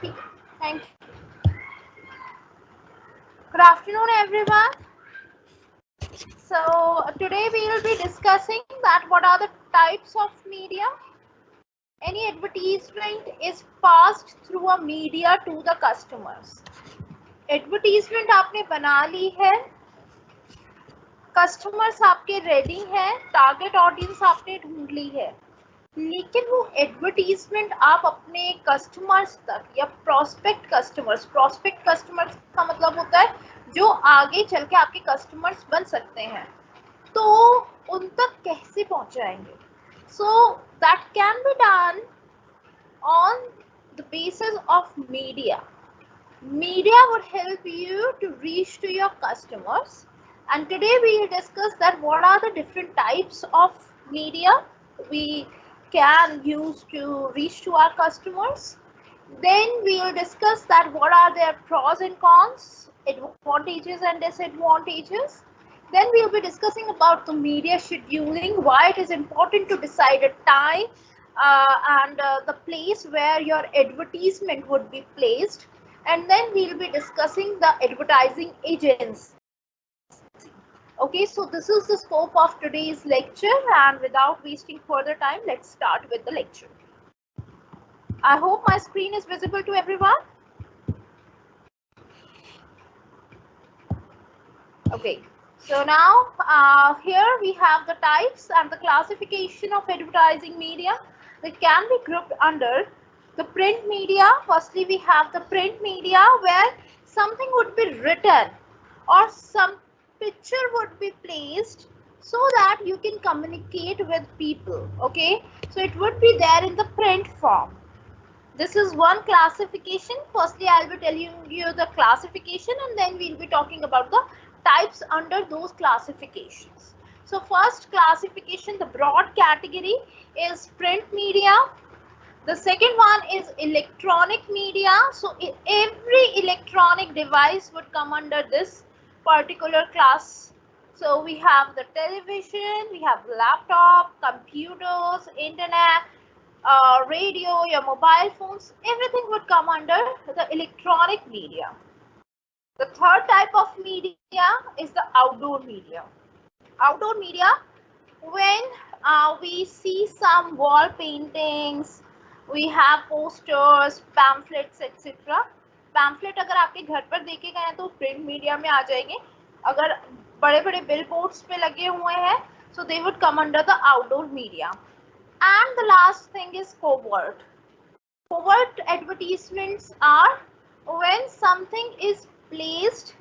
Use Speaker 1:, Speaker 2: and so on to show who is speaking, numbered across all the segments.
Speaker 1: Thank you. Good afternoon, everyone. So today we will be discussing that what are the types of media. Any advertisement is passed through a media to the customers. Advertisement आपने बना ली है, customers आपके ready हैं, target audience आपने ढूंढ ली है, लेकिन वो एडवर्टीजमेंट आप अपने कस्टमर्स तक या प्रोस्पेक्ट कस्टमर्स का मतलब होता है जो आगे चल के आपके कस्टमर्स बन सकते हैं, तो उन तक कैसे पहुंचाएंगे? So that can be done on the basis of media. Media would help you to reach to your customers, and today we will discuss that what are the different types of media we can use to reach to our customers. Then we will discuss that what are their pros and cons, advantages and disadvantages. Then we will be discussing about the media scheduling, why it is important to decide a time and the place where your advertisement would be placed. And then we will be discussing the advertising agency. Okay, so this is the scope of today's lecture, and without wasting further time, let's start with the lecture. I hope my screen is visible to everyone. Okay, so now here we have the types and the classification of advertising media that can be grouped under the print media. Firstly, we have the print media where something would be written or some picture would be placed so that you can communicate with people. Okay, so it would be there in the print form. This is one classification. Firstly, I'll be telling you the classification, and then we'll be talking about the types under those classifications. So first classification, the broad category is print media. The second one is electronic media. So every electronic device would come under this particular class. So we have the television, we have laptop, computers, internet, radio, your mobile phones, everything would come under the electronic media. The third type of media is the outdoor media. Outdoor media, when we see some wall paintings, we have posters, pamphlets, etc. Pamphlet अगर आपके घर पर देखे गए हैं तो print media में आ जाएंगे. अगर बड़े बड़े बिल बोर्ड्स पे लगे हुए हैं, so they would come under the outdoor media. And the last thing is covert. Covert advertisements are when something is placed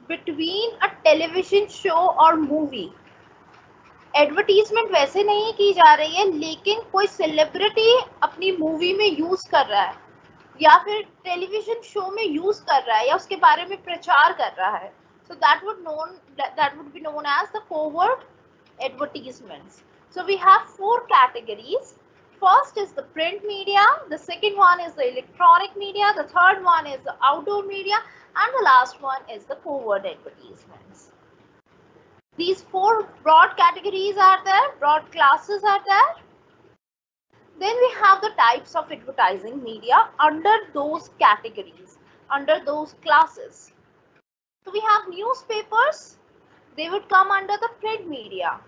Speaker 1: between a television show or movie. Advertisement वैसे नहीं की जा रही है, लेकिन कोई सेलिब्रिटी अपनी मूवी में यूज कर रहा है या फिर टेलीविजन शो में यूज कर रहा है या उसके बारे में प्रचार कर रहा है. So that would be known as the covert advertisements. So we have four categories. First is the print media, the second one is the electronic media, the third one is the outdoor media, and the last one is the covert advertisements. These four broad categories are there, broad classes are there. Then we have the types of advertising media under those categories, under those classes. So we have newspapers, they would come under the print media.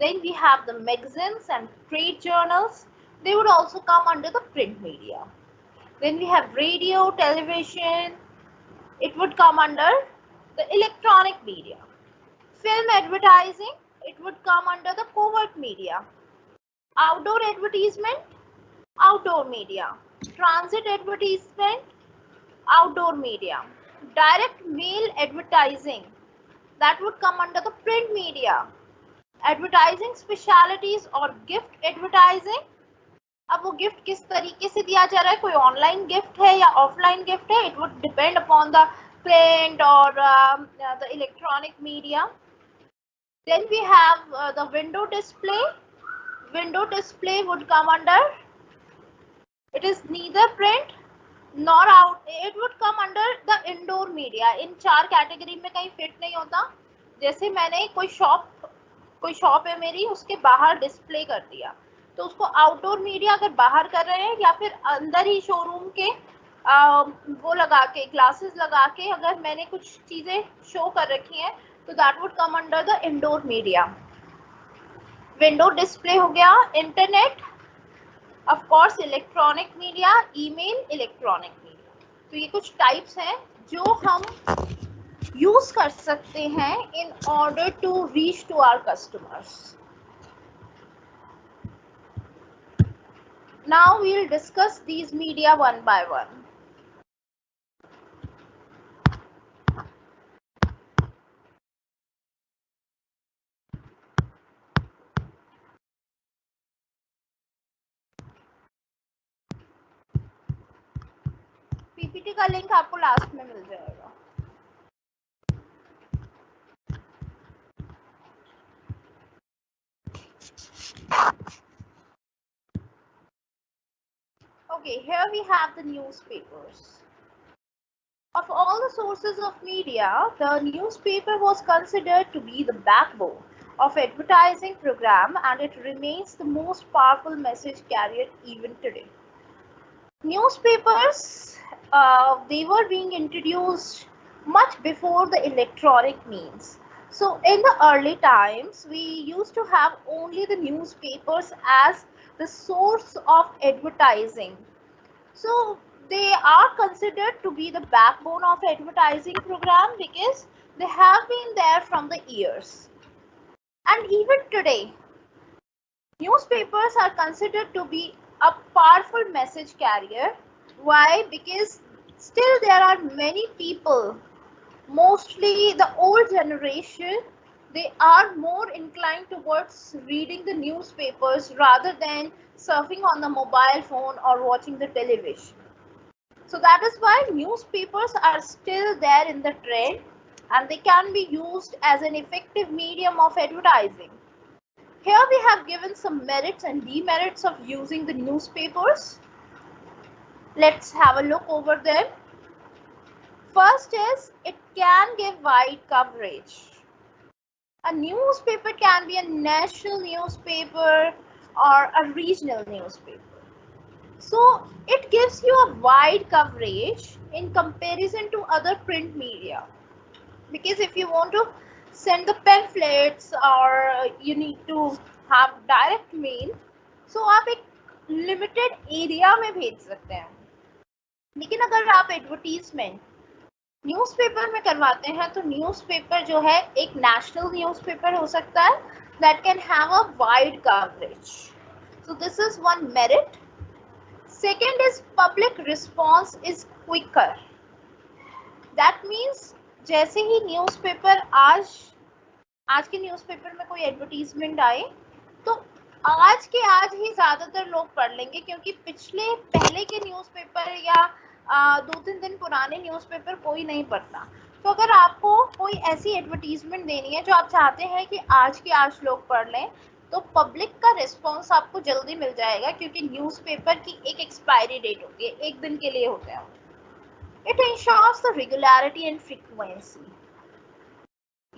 Speaker 1: Then we have the magazines and trade journals, they would also come under the print media. Then we have radio, television, it would come under the electronic media. Film advertising, it would come under the covert media. Outdoor advertisement, outdoor media. Transit advertisement, outdoor media. Direct mail advertising, that would come under the print media. Advertising specialities और gift advertising, अब वो gift किस तरीके से दिया जा रहा है, कोई ऑनलाइन गिफ्ट है या ऑफलाइन गिफ्ट है, it would depend upon the print और the electronic media. Then we have the window display. Window display would come under, it is neither print nor out, it would come under the indoor media. इन चार category में कहीं fit नहीं होता. जैसे मैंने कोई शॉप है मेरी, उसके बाहर डिस्प्ले कर दिया, तो उसको आउटडोर मीडिया अगर बाहर कर रहे हैं या फिर अंदर ही शोरूम के वो लगा के, ग्लासेस लगा के अगर मैंने कुछ चीजें शो कर रखी हैं तो that would come under the indoor media. Window display हो गया, internet, of course electronic media, email, electronic media. तो ये कुछ टाइप्स हैं जो हम यूज कर सकते हैं in order to reach to our customers. Now we'll discuss these media one by one. PPT का लिंक आपको लास्ट में मिल जाएगा। Okay, here we have the newspapers. Of all the sources of media, the newspaper was considered to be the backbone of advertising program, and it remains the most powerful message carrier even today. Newspapers, they were being introduced much before the electronic means. So in the early times, we used to have only the newspapers as the source of advertising. So they are considered to be the backbone of advertising program because they have been there from the years. And even today, newspapers are considered to be a powerful message carrier. Why? Because still there are many people, mostly the old generation, they are more inclined towards reading the newspapers rather than surfing on the mobile phone or watching the television. So that is why newspapers are still there in the trend, and they can be used as an effective medium of advertising. Here we have given some merits and demerits of using the newspapers. Let's have a look over them. First is, it can give wide coverage. A newspaper can be a national newspaper or a regional newspaper. So it gives you a wide coverage in comparison to other print media. Because if you want to send the pamphlets or you need to have direct mail, so आप एक limited area में भेज सकते हैं. लेकिन अगर आप advertisement newspaper में करवाते हैं तो न्यूज़पेपर जो है एक नेशनल न्यूज़पेपर हो सकता है that can have a wide coverage. So this is one merit. Second is public response is quicker. That means जैसे ही न्यूज़पेपर आज के न्यूज़पेपर में कोई एडवर्टीजमेंट आए तो आज के आज ही ज्यादातर लोग पढ़ लेंगे, क्योंकि पहले के न्यूज़पेपर या 2-3 दिन पुराने न्यूज़पेपर कोई नहीं पढ़ता. तो अगर आपको कोई ऐसी एडवर्टीजमेंट देनी है जो आप चाहते हैं कि आज के आज लोग पढ़ लें, तो पब्लिक का रिस्पॉन्स आपको जल्दी मिल जाएगा, क्योंकि न्यूज़पेपर की एक एक्सपायरी डेट होती है, एक दिन के लिए होते हैं. It ensures the regularity and frequency.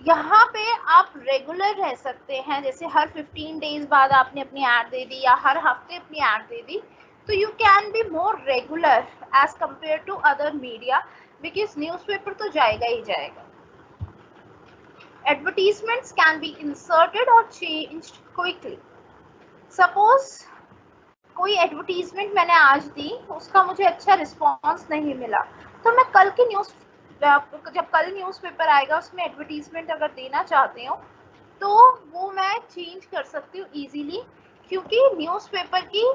Speaker 1: यहाँ पे आप रेगुलर रह सकते हैं, जैसे हर 15 डेज बाद आपने अपनी ऐड दे दी या हर हफ्ते अपनी ऐड दे दी, तो you can be more regular as compare to other media, because newspaper तो जाएगा ही जाएगा. Advertisements can be inserted or changed quickly. Suppose कोई एडवर्टीजमेंट मैंने आज दी, उसका मुझे अच्छा रिस्पॉन्स नहीं मिला, तो मैं जब कल न्यूज़पेपर आएगा उसमें एडवर्टीजमेंट अगर देना चाहती हूँ तो वो मैं चेंज कर सकती हूँ इजीली, क्योंकि न्यूज़पेपर की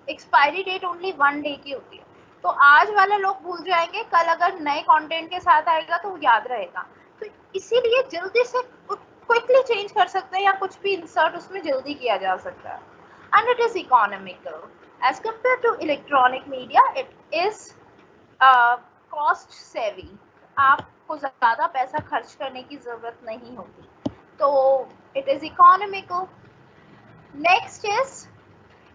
Speaker 1: एक्सपायरी डेट ओनली 1 डे की होती है. तो आज वाला लोग भूल जाएंगे, कल अगर नए कंटेंट के साथ आएगा तो वो याद रहेगा. तो इसीलिए जल्दी से क्विकली चेंज कर सकते हैं या कुछ भी इंसर्ट उसमें जल्दी किया जा सकता है. And it is economical as compared to electronic media. It is cost savvy. आपको ज़्यादा पैसा खर्च करने की ज़रूरत नहीं होती, तो it is economical. Next is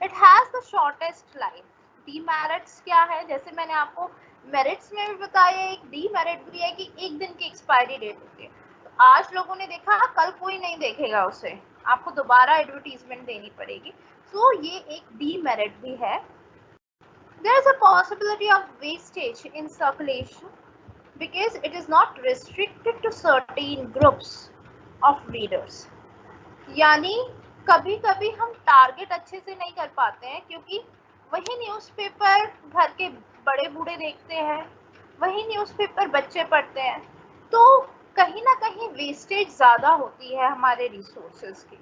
Speaker 1: it has the shortest life. Demerits क्या है? जैसे मैंने आपको merits में भी बताया, एक demerit भी है कि एक दिन की एक्सपायरी डेट होती है. तो आज लोगों ने देखा, कल कोई नहीं देखेगा उसे, आपको दोबारा एडवर्टीजमेंट देनी पड़ेगी. तो ये एक डीमेरिट भी है. There is a possibility of wastage in circulation because it is not restricted to certain groups of readers. यानी कभी कभी हम टारगेट अच्छे से नहीं कर पाते हैं क्योंकि वही न्यूज़पेपर घर के बड़े बूढ़े देखते हैं, वही न्यूज़पेपर बच्चे पढ़ते हैं, तो कहीं ना कहीं वेस्टेज ज़्यादा होती है हमारे रिसोर्सेज की।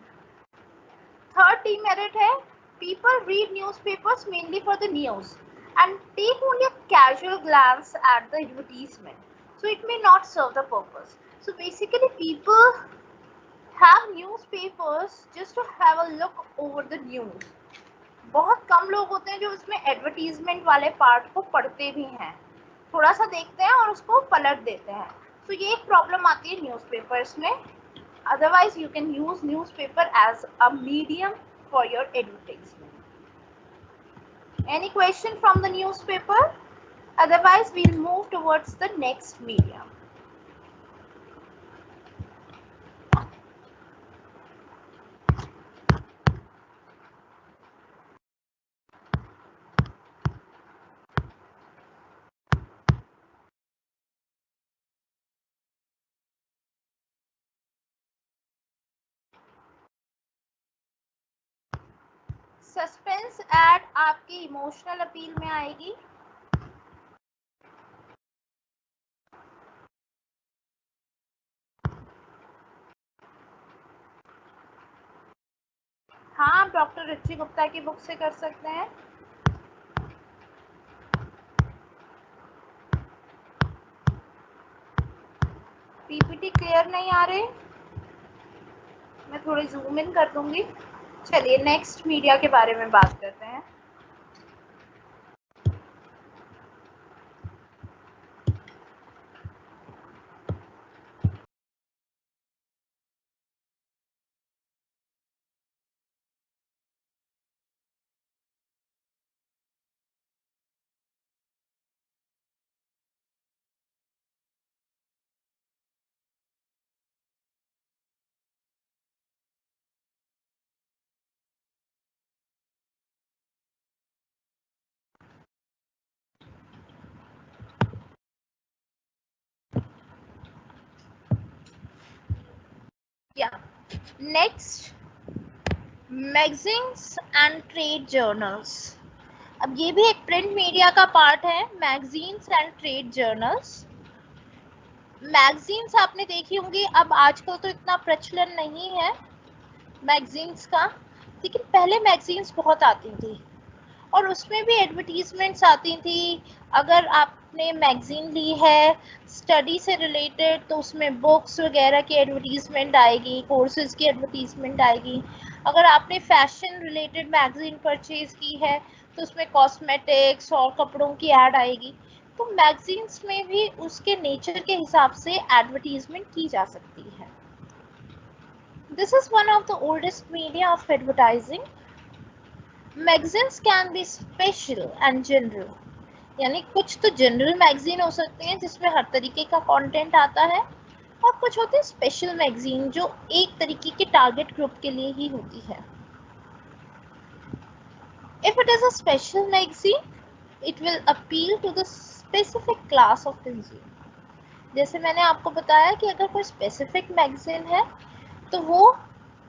Speaker 1: थर्ड डीमेरिट है, people read newspapers mainly for the news and take only a casual glance at the advertisement, so it may not serve the purpose. So basically people have newspapers just to have a look over the news. बहुत कम लोग होते हैं जो इसमें advertisement वाले part को पढ़ते भी हैं, थोड़ा सा देखते हैं और उसको पलट देते हैं। तो ये एक प्रॉब्लम आती है न्यूज़पेपर्स में। Otherwise you can use newspaper as a medium for your advertisement. Any question from the newspaper? Otherwise, we'll move towards the next medium. Suspense ad आपकी इमोशनल अपील में आएगी। हाँ, आप डॉक्टर रुचि गुप्ता की बुक से कर सकते हैं। पीपीटी क्लियर नहीं आ रहे, मैं थोड़ी जूम इन कर दूंगी। चलिए नेक्स्ट मीडिया के बारे में बात करते हैं। Next, magazines and trade journals. अब ये भी एक प्रिंट मीडिया का पार्ट है, magazines and trade journals. Magazines आपने देखी होंगी, अब आजकल तो इतना प्रचलन नहीं है मैगजीन्स का, लेकिन पहले मैगजीन्स बहुत आती थी और उसमें भी एडवर्टीजमेंट्स आती थी। अगर आपने मैगजीन ली है स्टडी से रिलेटेड तो उसमें बुक्स वगैरह की एडवर्टीजमेंट आएगी, कोर्सेज की एडवर्टीजमेंट आएगी। अगर आपने फैशन रिलेटेड मैगजीन परचेज की है तो उसमें कॉस्मेटिक्स और कपड़ों की ऐड आएगी। तो मैगजीन्स में भी उसके नेचर के हिसाब से एडवर्टीजमेंट की जा सकती है। This is one of the oldest media of advertising. Magazines can be special and general, यानी कुछ तो जनरल मैगजीन हो सकते हैं जिसमें हर तरीके का कंटेंट आता है, और कुछ होते हैं स्पेशल मैगजीन जो एक तरीके के टारगेट ग्रुप के लिए ही होती है। If it is a special magazine it will appeal to the specific class of consumer. जैसे मैंने आपको बताया कि अगर कोई स्पेसिफिक मैगजीन है तो वो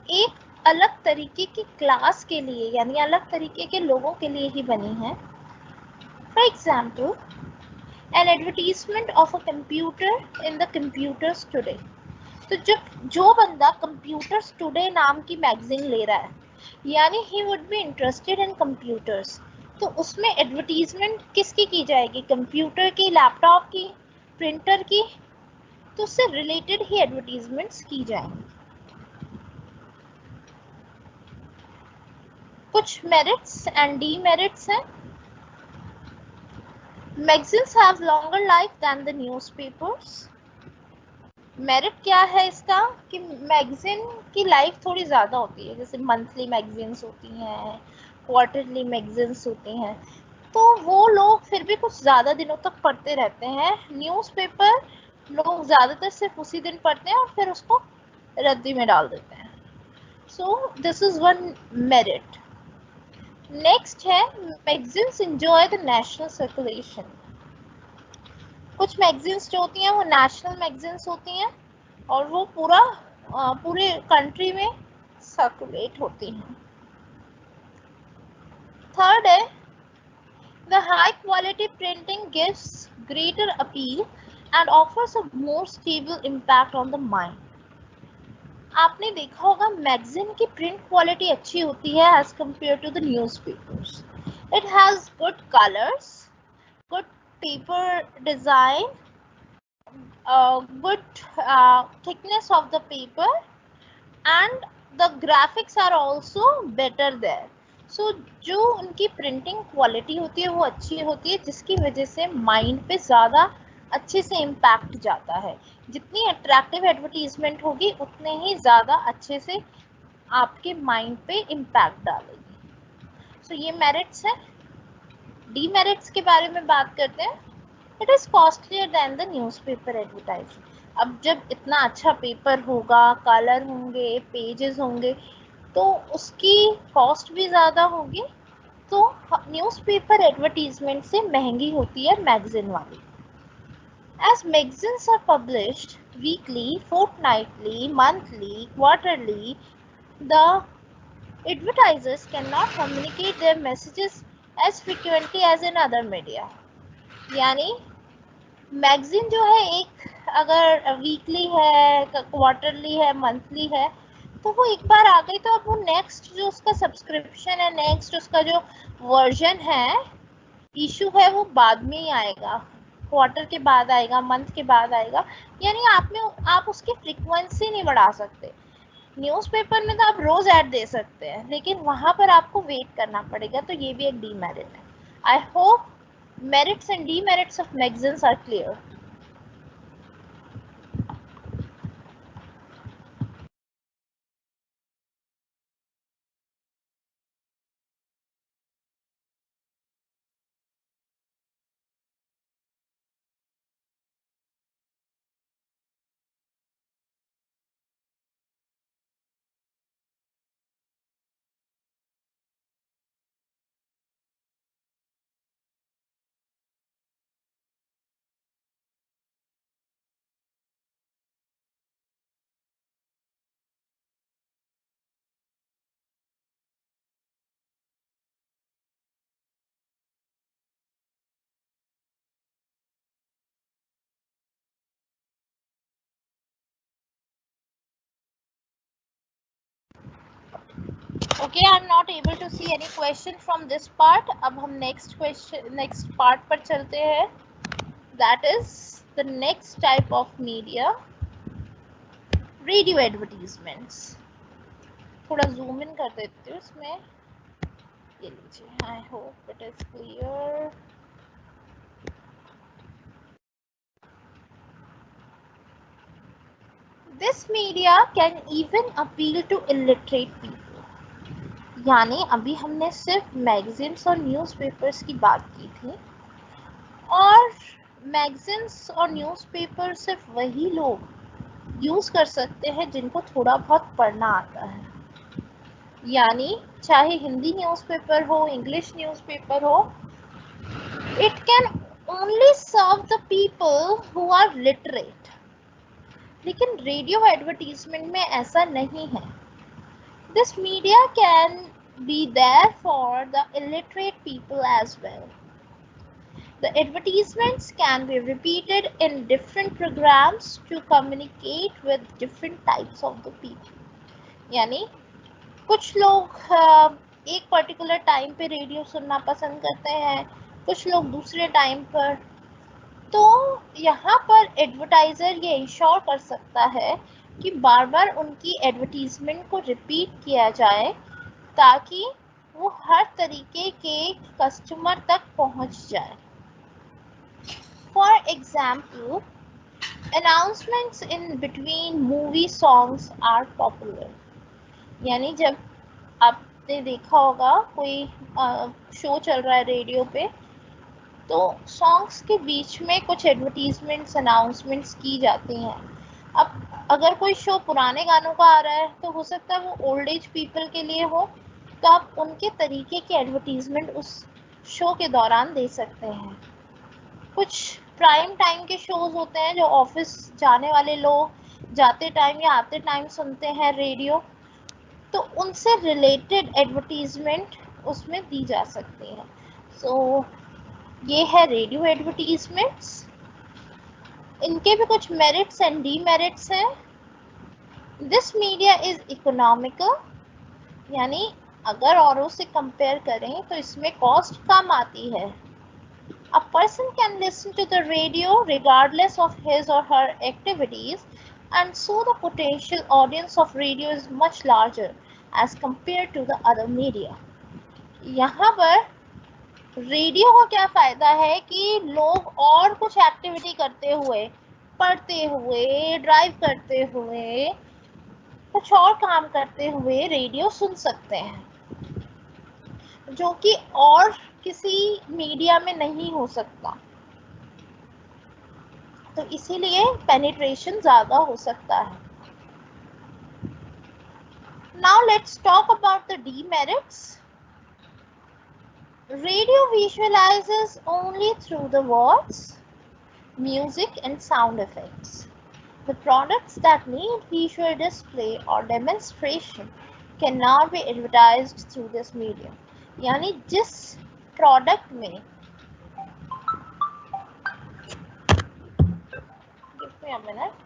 Speaker 1: एक अलग तरीके की क्लास के लिए, यानी अलग तरीके के लोगों के लिए ही बनी है। For example, N advertisement of a computer in the computers today. तो जब जो बंदा कंप्यूटर्स टुडे नाम की मैगजीन ले रहा है, यानी he would be interested in computers, तो उसमें एडवर्टीजमेंट किसकी की जाएगी? कंप्यूटर की, लैपटॉप की, प्रिंटर की। तो उससे रिलेटेड ही एडवर्टीजमेंट्स की जाएंगी। कुछ मेरिट्स एंड डीमेरिट्स हैं। Magazines have longer life than the newspapers. Merit क्या है इसका कि मैगजीन की लाइफ थोड़ी ज़्यादा होती है, जैसे मंथली मैगजीन्स होती हैं, क्वार्टरली मैगजीन्स होती हैं, तो वो लोग फिर भी कुछ ज़्यादा दिनों तक पढ़ते रहते हैं। न्यूज़पेपर लोग ज़्यादातर सिर्फ उसी दिन पढ़ते हैं और फिर उसको रद्दी में डाल देते हैं। So this is one merit. Next है magazines enjoy the national circulation. कुछ मैगजीन्स जो होती हैं वो नेशनल मैगजीन्स होती हैं और वो पूरे कंट्री में सर्कुलेट होती हैं। थर्ड है the high quality printing gives greater appeal and offers a more stable impact on the mind. आपने देखा होगा मैगजीन की प्रिंट क्वालिटी अच्छी होती है as compare to the newspapers. It has good colours, good paper design, good thickness of the paper, and the graphics are also better there. So जो उनकी printing quality होती है वो अच्छी होती है, जिसकी वजह से माइंड पे ज़्यादा अच्छे से इम्पैक्ट जाता है। जितनी अट्रैक्टिव एडवर्टीजमेंट होगी उतने ही ज़्यादा अच्छे से आपके माइंड पे इम्पैक्ट डालेगी। सो ये मेरिट्स हैं। डीमेरिट्स के बारे में बात करते हैं। It is costlier then the newspaper advertising. अब जब इतना अच्छा पेपर होगा, कलर होंगे, पेजेस होंगे, तो उसकी कॉस्ट भी ज़्यादा होगी। तो न्यूज़पेपर एडवर्टीजमेंट से महंगी होती है मैगजीन वाली। As magazines are published weekly, fortnightly, monthly, quarterly, the advertisers cannot communicate their messages as frequently as in other media. यानी मैगजीन जो है एक अगर वीकली है, क्वार्टरली है, मंथली है, तो वो एक बार आ गई तो अब वो नेक्स्ट जो उसका सब्सक्रिप्शन है, नेक्स्ट उसका जो वर्जन है, इशू है, वो बाद में ही आएगा, क्वार्टर के बाद आएगा, मंथ के बाद आएगा। यानी आप उसकी फ्रीक्वेंसी नहीं बढ़ा सकते। न्यूज़पेपर में तो आप रोज ऐड दे सकते हैं, लेकिन वहां पर आपको वेट करना पड़ेगा, तो ये भी एक डीमेरिट है। I hope merits and demerits of magazines are clear. Okay, I'm not able to see any question from this part. अब हम next part पर चलते हैं. That is the next type of media, radio advertisements. थोड़ा zoom in कर देती हूँ इसमें. ये लीजिए. I hope it is clear. This media can even appeal to illiterate people. यानी अभी हमने सिर्फ मैगजीन्स और न्यूज़पेपर्स की बात की थी, और मैगजीन्स और न्यूज़पेपर सिर्फ वही लोग यूज़ कर सकते हैं जिनको थोड़ा बहुत पढ़ना आता है। यानी चाहे हिंदी न्यूज़पेपर हो, इंग्लिश न्यूज़पेपर हो, it can only serve the people who are literate. लेकिन रेडियो एडवर्टीजमेंट में ऐसा नहीं है। This media can be there for the illiterate people as well. The advertisements can be repeated in different programs to communicate with different types of the people. यानी कुछ लोग एक particular time पे radio सुनना पसंद करते हैं, कुछ लोग दूसरे टाइम पर। तो यहाँ पर एडवर्टाइजर ये इंश्योर कर सकता है कि बार बार उनकी एडवर्टीजमेंट को रिपीट किया जाए, ताकि वो हर तरीके के कस्टमर तक पहुंच जाए। For example, announcements in between movie songs are popular. यानी जब आपने देखा होगा कोई शो चल रहा है रेडियो पे, तो सॉन्ग्स के बीच में कुछ एडवर्टीजमेंट्स, अनाउंसमेंट्स की जाती हैं। अब अगर कोई शो पुराने गानों का आ रहा है तो हो सकता है वो ओल्ड एज पीपल के लिए हो, तो आप उनके तरीके के एडवर्टीजमेंट उस शो के दौरान दे सकते हैं। कुछ प्राइम टाइम के शोज होते हैं जो ऑफिस जाने वाले लोग जाते टाइम या आते टाइम सुनते हैं रेडियो, तो उनसे रिलेटेड एडवर्टीजमेंट उसमें दी जा सकती है। सो ये है रेडियो एडवर्टीजमेंट्स। इनके भी कुछ मेरिट्स एंड डीमेरिट्स हैं। दिस मीडिया इज इकोनॉमिकल, यानी अगर औरों से कंपेयर करें तो इसमें कॉस्ट कम आती है। A person can listen to the radio regardless of his or her activities, and so the potential audience of radio is much larger as compared to the other media. यहाँ पर radio का क्या फ़ायदा है कि लोग और कुछ एक्टिविटी करते हुए, पढ़ते हुए, ड्राइव करते हुए, कुछ और काम करते हुए रेडियो सुन सकते हैं, जो कि और किसी मीडिया में नहीं हो सकता। तो इसीलिए पेनिट्रेशन ज़्यादा हो सकता है। Now let's talk about the demerits. Radio visualizes only through the words, music and sound effects. The products that need visual display or demonstration cannot be advertised through this medium. यानी जिस product में give me a minute.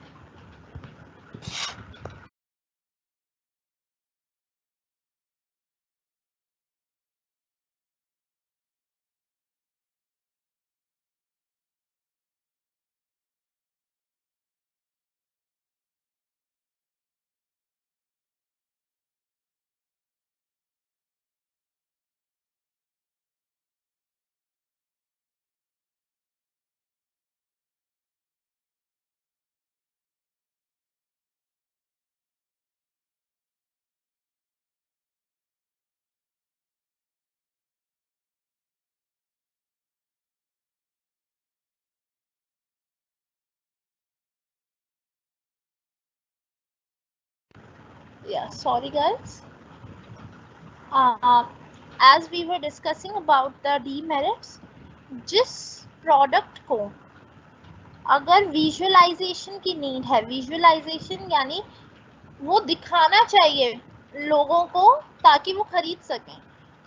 Speaker 1: Yeah, sorry guys. As we were discussing about the demerits, जिस product को अगर visualisation की need है, visualisation यानी वो दिखाना चाहिए लोगों को ताकि वो खरीद सकें,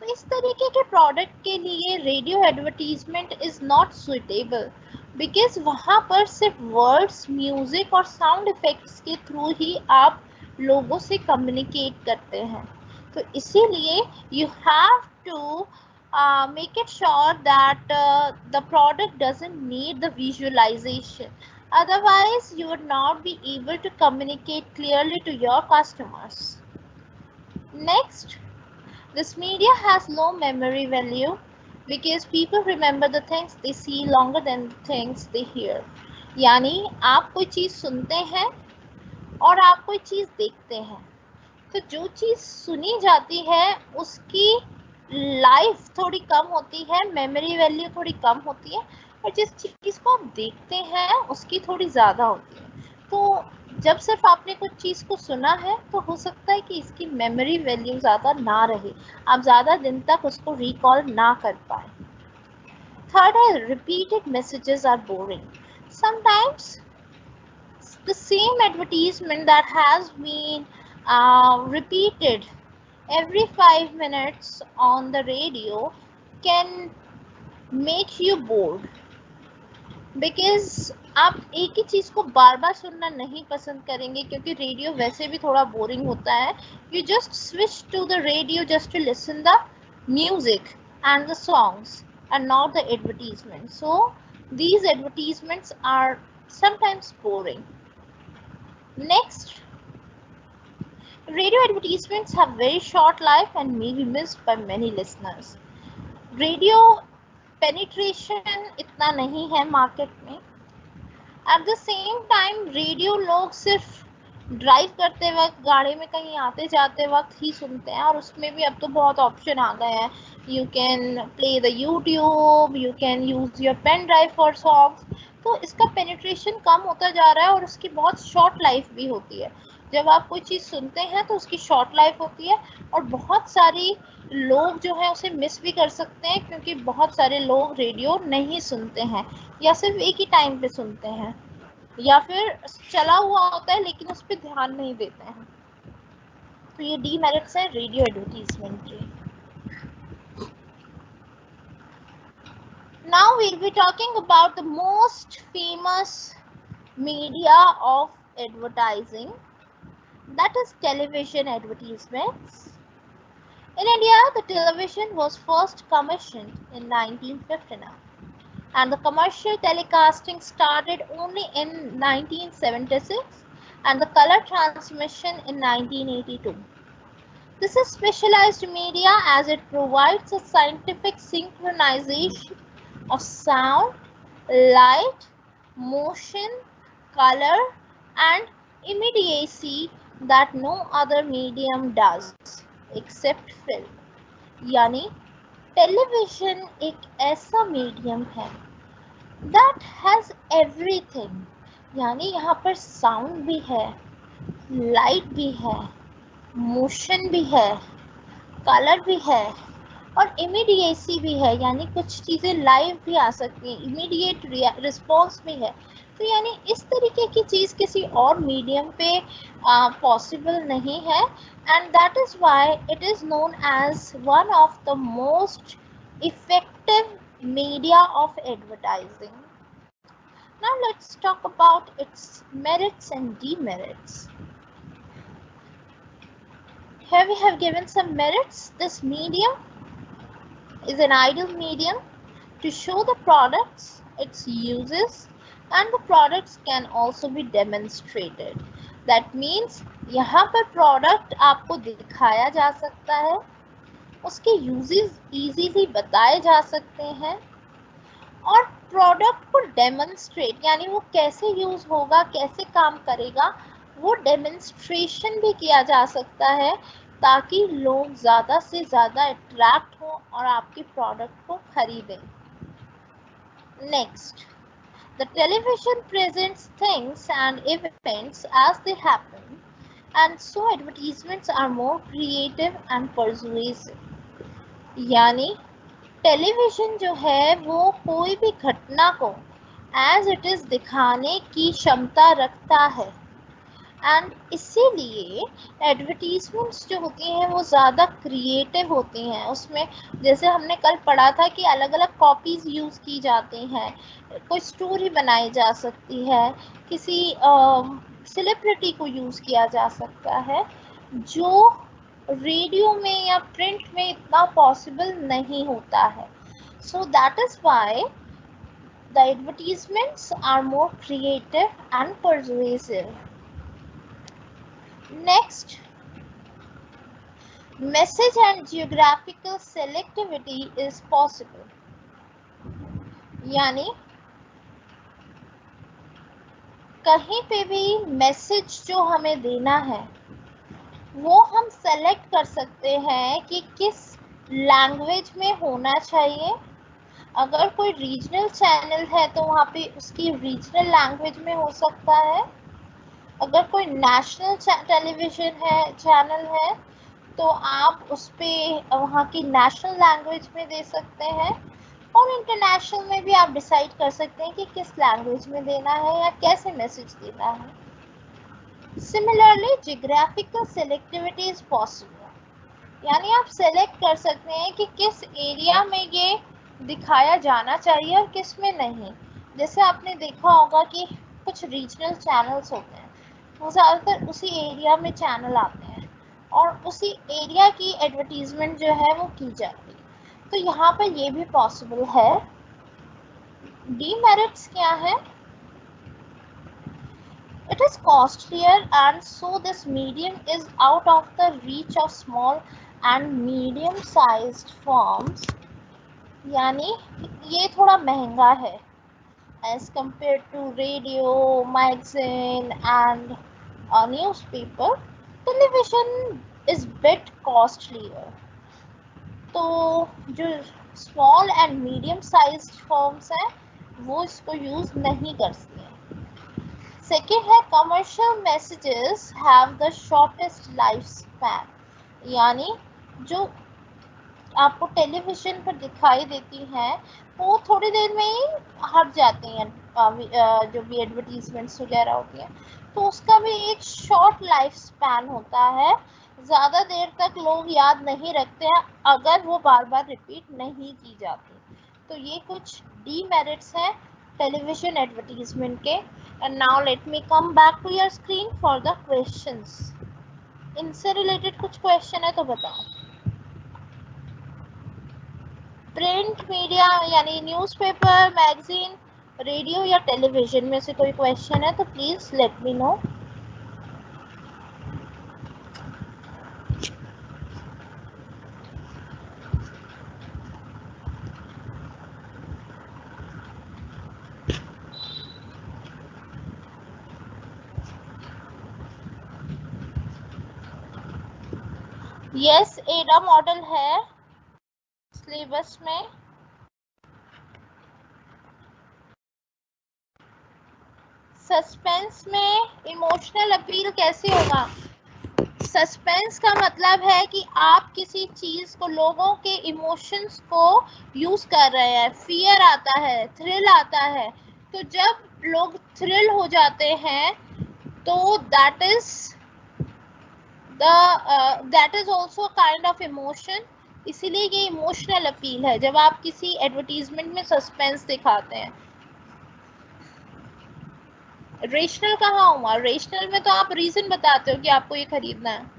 Speaker 1: तो इस तरीके के प्रोडक्ट के लिए radio advertisement is not suitable, because वहाँ पर सिर्फ वर्ड्स, म्यूजिक और साउंड इफेक्ट्स के थ्रू ही आप लोगों से कम्युनिकेट करते हैं। तो इसीलिए you have to make it sure that the product doesn't need the visualization. Otherwise, you would not be able to communicate clearly to your customers. Next, this media has low memory value because people remember the things they see longer than the things they hear. यानी आप कोई चीज़ सुनते हैं और आप कोई चीज़ देखते हैं, तो जो चीज़ सुनी जाती है उसकी लाइफ थोड़ी कम होती है, मेमोरी वैल्यू थोड़ी कम होती है, और जिस चीज़ को आप देखते हैं उसकी थोड़ी ज़्यादा होती है। तो जब सिर्फ आपने कुछ चीज़ को सुना है तो हो सकता है कि इसकी मेमोरी वैल्यू ज़्यादा ना रहे, आप ज़्यादा दिन तक उसको रिकॉल ना कर पाए। थर्ड है repeated messages are boring. Sometimes the same advertisement that has been repeated every 5 minutes on the radio can make you bored, because आप एक ही चीज़ को बार बार सुनना नहीं पसंद करेंगे, क्योंकि रेडियो वैसे भी थोड़ा बोरिंग होता है. You just switch to the radio just to listen the music and the songs and not the advertisement. So these advertisements are sometimes boring. Next, radio advertisements have very short life and may be missed by many listeners. Radio penetration इतना नहीं है market में. At the same time, radio लोग सिर्फ drive करते वक्त, गाड़ी में कहीं आते जाते वक्त ही सुनते हैं, और उसमें भी अब तो बहुत ऑप्शन आ गए हैं. You can play the YouTube, you can use your pen drive for songs. तो इसका पेनिट्रेशन कम होता जा रहा है और उसकी बहुत शॉर्ट लाइफ भी होती है. जब आप कोई चीज़ सुनते हैं तो उसकी शॉर्ट लाइफ होती है और बहुत सारी लोग जो है उसे मिस भी कर सकते हैं, क्योंकि बहुत सारे लोग रेडियो नहीं सुनते हैं या सिर्फ एक ही टाइम पे सुनते हैं या फिर चला हुआ होता है लेकिन उस पर ध्यान नहीं देते हैं। तो ये डीमेरिट्स है रेडियो एडवर्टीजमेंट के। Now we'll be talking about the most famous media of advertising, that is television advertisements. In India, the television was first commissioned in 1959 and the commercial telecasting started only in 1976 and the color transmission in 1982. This is specialized media as it provides a scientific synchronization of sound, light, motion, color and immediacy that no other medium does except film. यानी television एक ऐसा medium है that has everything, यानी यहाँ पर sound भी है, light भी है, मोशन भी है, कलर भी है और इमीडिएसी भी है, यानी कुछ चीज़ें लाइव भी आ सकती हैं, इमीडिएट रिस्पॉन्स भी है। तो यानी इस तरीके की चीज़ किसी और मीडियम पे पॉसिबल नहीं है and that is why it is known as one of the most effective media of advertising. Now let's talk about its merits and demerits. Here we have given some merits. This medium is an ideal medium to show the products, its uses, and the products can also be demonstrated. That means यहाँ पर product आपको दिखाया जा सकता है, उसके uses easily बताए जा सकते हैं और प्रोडक्ट को डेमोन्स्ट्रेट यानी वो कैसे यूज होगा, कैसे काम करेगा, वो डेमोन्स्ट्रेशन भी किया जा सकता है ताकि लोग ज़्यादा से ज़्यादा अट्रैक्ट हो और आपके प्रोडक्ट को खरीदें. Next, the television presents things and events as they happen and so advertisements are more creative and persuasive. यानी टेलीविजन जो है वो कोई भी घटना को एज इट इज़ दिखाने की क्षमता रखता है एंड इसीलिए एडवर्टीजमेंट्स जो होती हैं वो ज़्यादा क्रिएटिव होती हैं. उसमें जैसे हमने कल पढ़ा था कि अलग अलग कॉपीज़ यूज़ की जाती हैं, कोई स्टोरी बनाई जा सकती है, किसी सेलिब्रिटी को यूज़ किया जा सकता है जो रेडियो में या प्रिंट में इतना पॉसिबल नहीं होता है. So that is why the advertisements are more creative and persuasive. Next, message and geographical selectivity is possible. यानी कहीं पे भी मैसेज जो हमें देना है वो हम सेलेक्ट कर सकते हैं कि किस लैंग्वेज में होना चाहिए. अगर कोई रीजनल चैनल है तो वहाँ पे उसकी रीजनल लैंग्वेज में हो सकता है. अगर कोई नेशनल टेलीविज़न है चैनल है तो आप उस पर वहाँ की नेशनल लैंग्वेज में दे सकते हैं और इंटरनेशनल में भी आप डिसाइड कर सकते हैं कि किस लैंग्वेज में देना है या कैसे मैसेज देना है. Similarly, geographical selectivity is possible. यानी आप सेलेक्ट कर सकते हैं कि किस एरिया में ये दिखाया जाना चाहिए और किस में नहीं. जैसे आपने देखा होगा कि कुछ रीजनल चैनल्स होते हैं, वो ज़्यादातर उसी एरिया में चैनल आते हैं और उसी एरिया की एडवर्टीजमेंट जो है वो की जाती है. तो यहाँ पर ये भी पॉसिबल है. डीमेरिट्स क्या है? It is costlier and so this medium is out of the reach of small and medium sized firms. यानी ये थोड़ा महंगा है as compared to radio, magazine and a newspaper. Television is bit costlier. तो जो small and medium sized firms हैं वो इसको यूज़ नहीं करती हैं. सेकेंड है commercial messages have the shortest life span, यानी जो आपको टेलीविजन पर दिखाई देती हैं वो थोड़ी देर में ही हट जाती हैं, जो भी एडवर्टीजमेंट्स वगैरह होती हैं, तो उसका भी एक शॉर्ट लाइफ स्पैन होता है, ज़्यादा देर तक लोग याद नहीं रखते हैं अगर वो बार बार रिपीट नहीं की जाती। तो ये कुछ डीमेरिट्स हैं टेलीविजन एडवर्टीजमेंट के। And now let me come back to your screen for the questions. इनसे रिलेटेड कुछ क्वेश्चन है तो बताओ। प्रिंट मीडिया यानी न्यूज़पेपर, मैगजीन, रेडियो या टेलीविजन में से कोई क्वेश्चन है तो please let me know. Yes, AIDA model है सिलेबस में। सस्पेंस में इमोशनल अपील कैसे होगा? सस्पेंस का मतलब है कि आप किसी चीज को, लोगों के इमोशंस को यूज कर रहे हैं, फियर आता है, थ्रिल आता है, तो जब लोग थ्रिल हो जाते हैं तो that is also kind of emotion, इसीलिए ये इमोशनल अपील है जब आप किसी एडवर्टीजमेंट में सस्पेंस दिखाते हैं। रेशनल कहाँ हुआ? रेशनल में तो आप रीजन बताते हो कि आपको ये खरीदना है।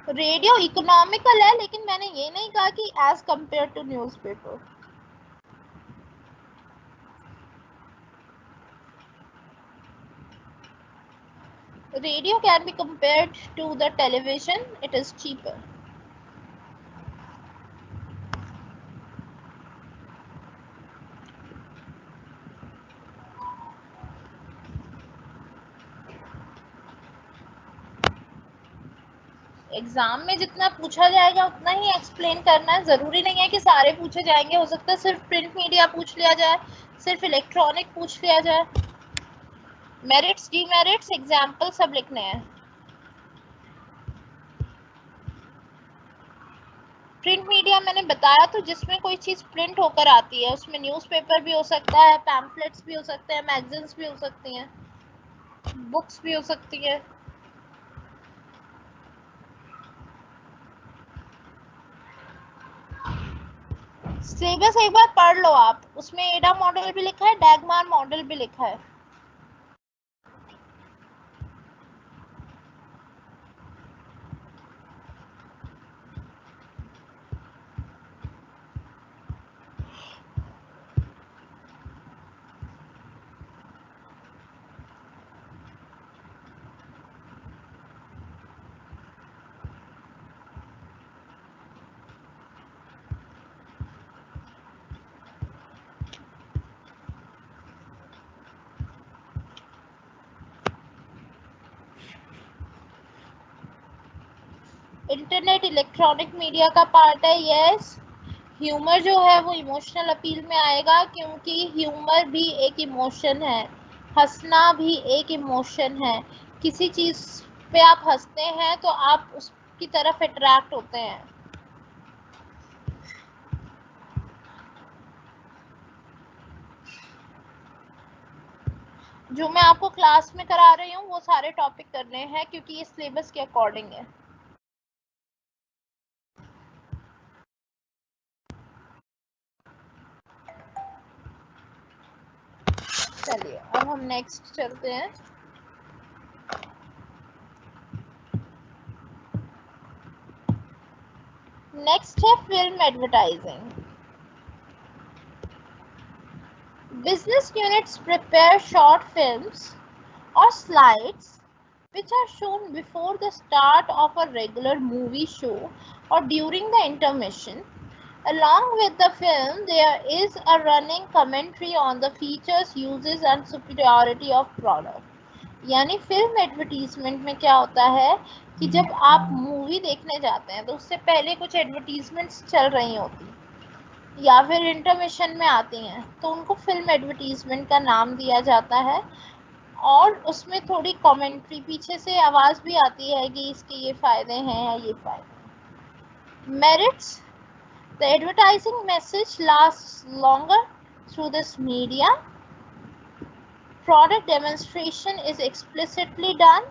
Speaker 1: रेडियो इकोनॉमिकल है, लेकिन मैंने ये नहीं कहा कि as compare to newspaper. Radio can be compared to the television, it is cheaper. Exam में जितना पूछा जाएगा उतना ही एक्सप्लेन करना है, ज़रूरी नहीं है कि सारे पूछे जाएंगे, हो सकता है सिर्फ प्रिंट मीडिया पूछ लिया जाए, सिर्फ इलेक्ट्रॉनिक पूछ लिया जाए। मेरिट्स, डीमेरिट्स, एग्जाम्पल सब लिखने हैं। प्रिंट मीडिया मैंने बताया तो जिसमें कोई चीज़ प्रिंट होकर आती है, उसमें न्यूज़पेपर भी हो सकता है, पैम्फलेट्स भी हो सकते हैं, मैगजीन्स भी हो सकती हैं, बुक्स भी हो सकती है। सिलेबस एक बार पढ़ लो आप, उसमें एडा मॉडल भी लिखा है, डैगमार मॉडल भी लिखा है। इंटरनेट इलेक्ट्रॉनिक मीडिया का पार्ट है, यस। ह्यूमर जो है वो इमोशनल अपील में आएगा, क्योंकि ह्यूमर भी एक इमोशन है, हंसना भी एक इमोशन है। किसी चीज़ पे आप हंसते हैं तो आप उसकी तरफ अट्रैक्ट होते हैं। जो मैं आपको क्लास में करा रही हूँ वो सारे टॉपिक करने हैं, क्योंकि ये सिलेबस के अकॉर्डिंग है। चलिए अब हम नेक्स्ट चलते हैं। नेक्स्ट है film advertising. Business units prepare short films or slides which are shown before the start of a regular movie show or during the intermission. Along with the film, there is a running commentary on the features, uses and superiority of product. यानी film advertisement में क्या होता है कि जब आप movie देखने जाते हैं तो उससे पहले कुछ एडवर्टीजमेंट्स चल रही होती या फिर इंटरमिशन में आती हैं, तो उनको फिल्म एडवर्टीजमेंट का नाम दिया जाता है। और उसमें थोड़ी कमेंट्री पीछे से आवाज़ भी आती है कि इसके ये फ़ायदे हैं या ये फ़ायदे। Merits: the advertising message lasts longer through this media. Product demonstration is explicitly done,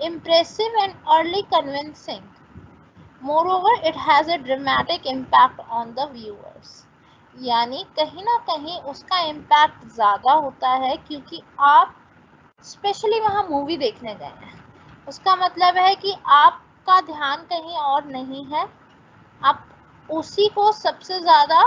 Speaker 1: impressive and early convincing. Moreover, it has a dramatic impact on the viewers. यानी कहीं ना कहीं उसका इम्पैक्ट ज़्यादा होता है क्योंकि आप स्पेशली वहाँ मूवी देखने गए हैं। उसका मतलब है कि आपका ध्यान कहीं और नहीं है, आप उसी को सबसे ज़्यादा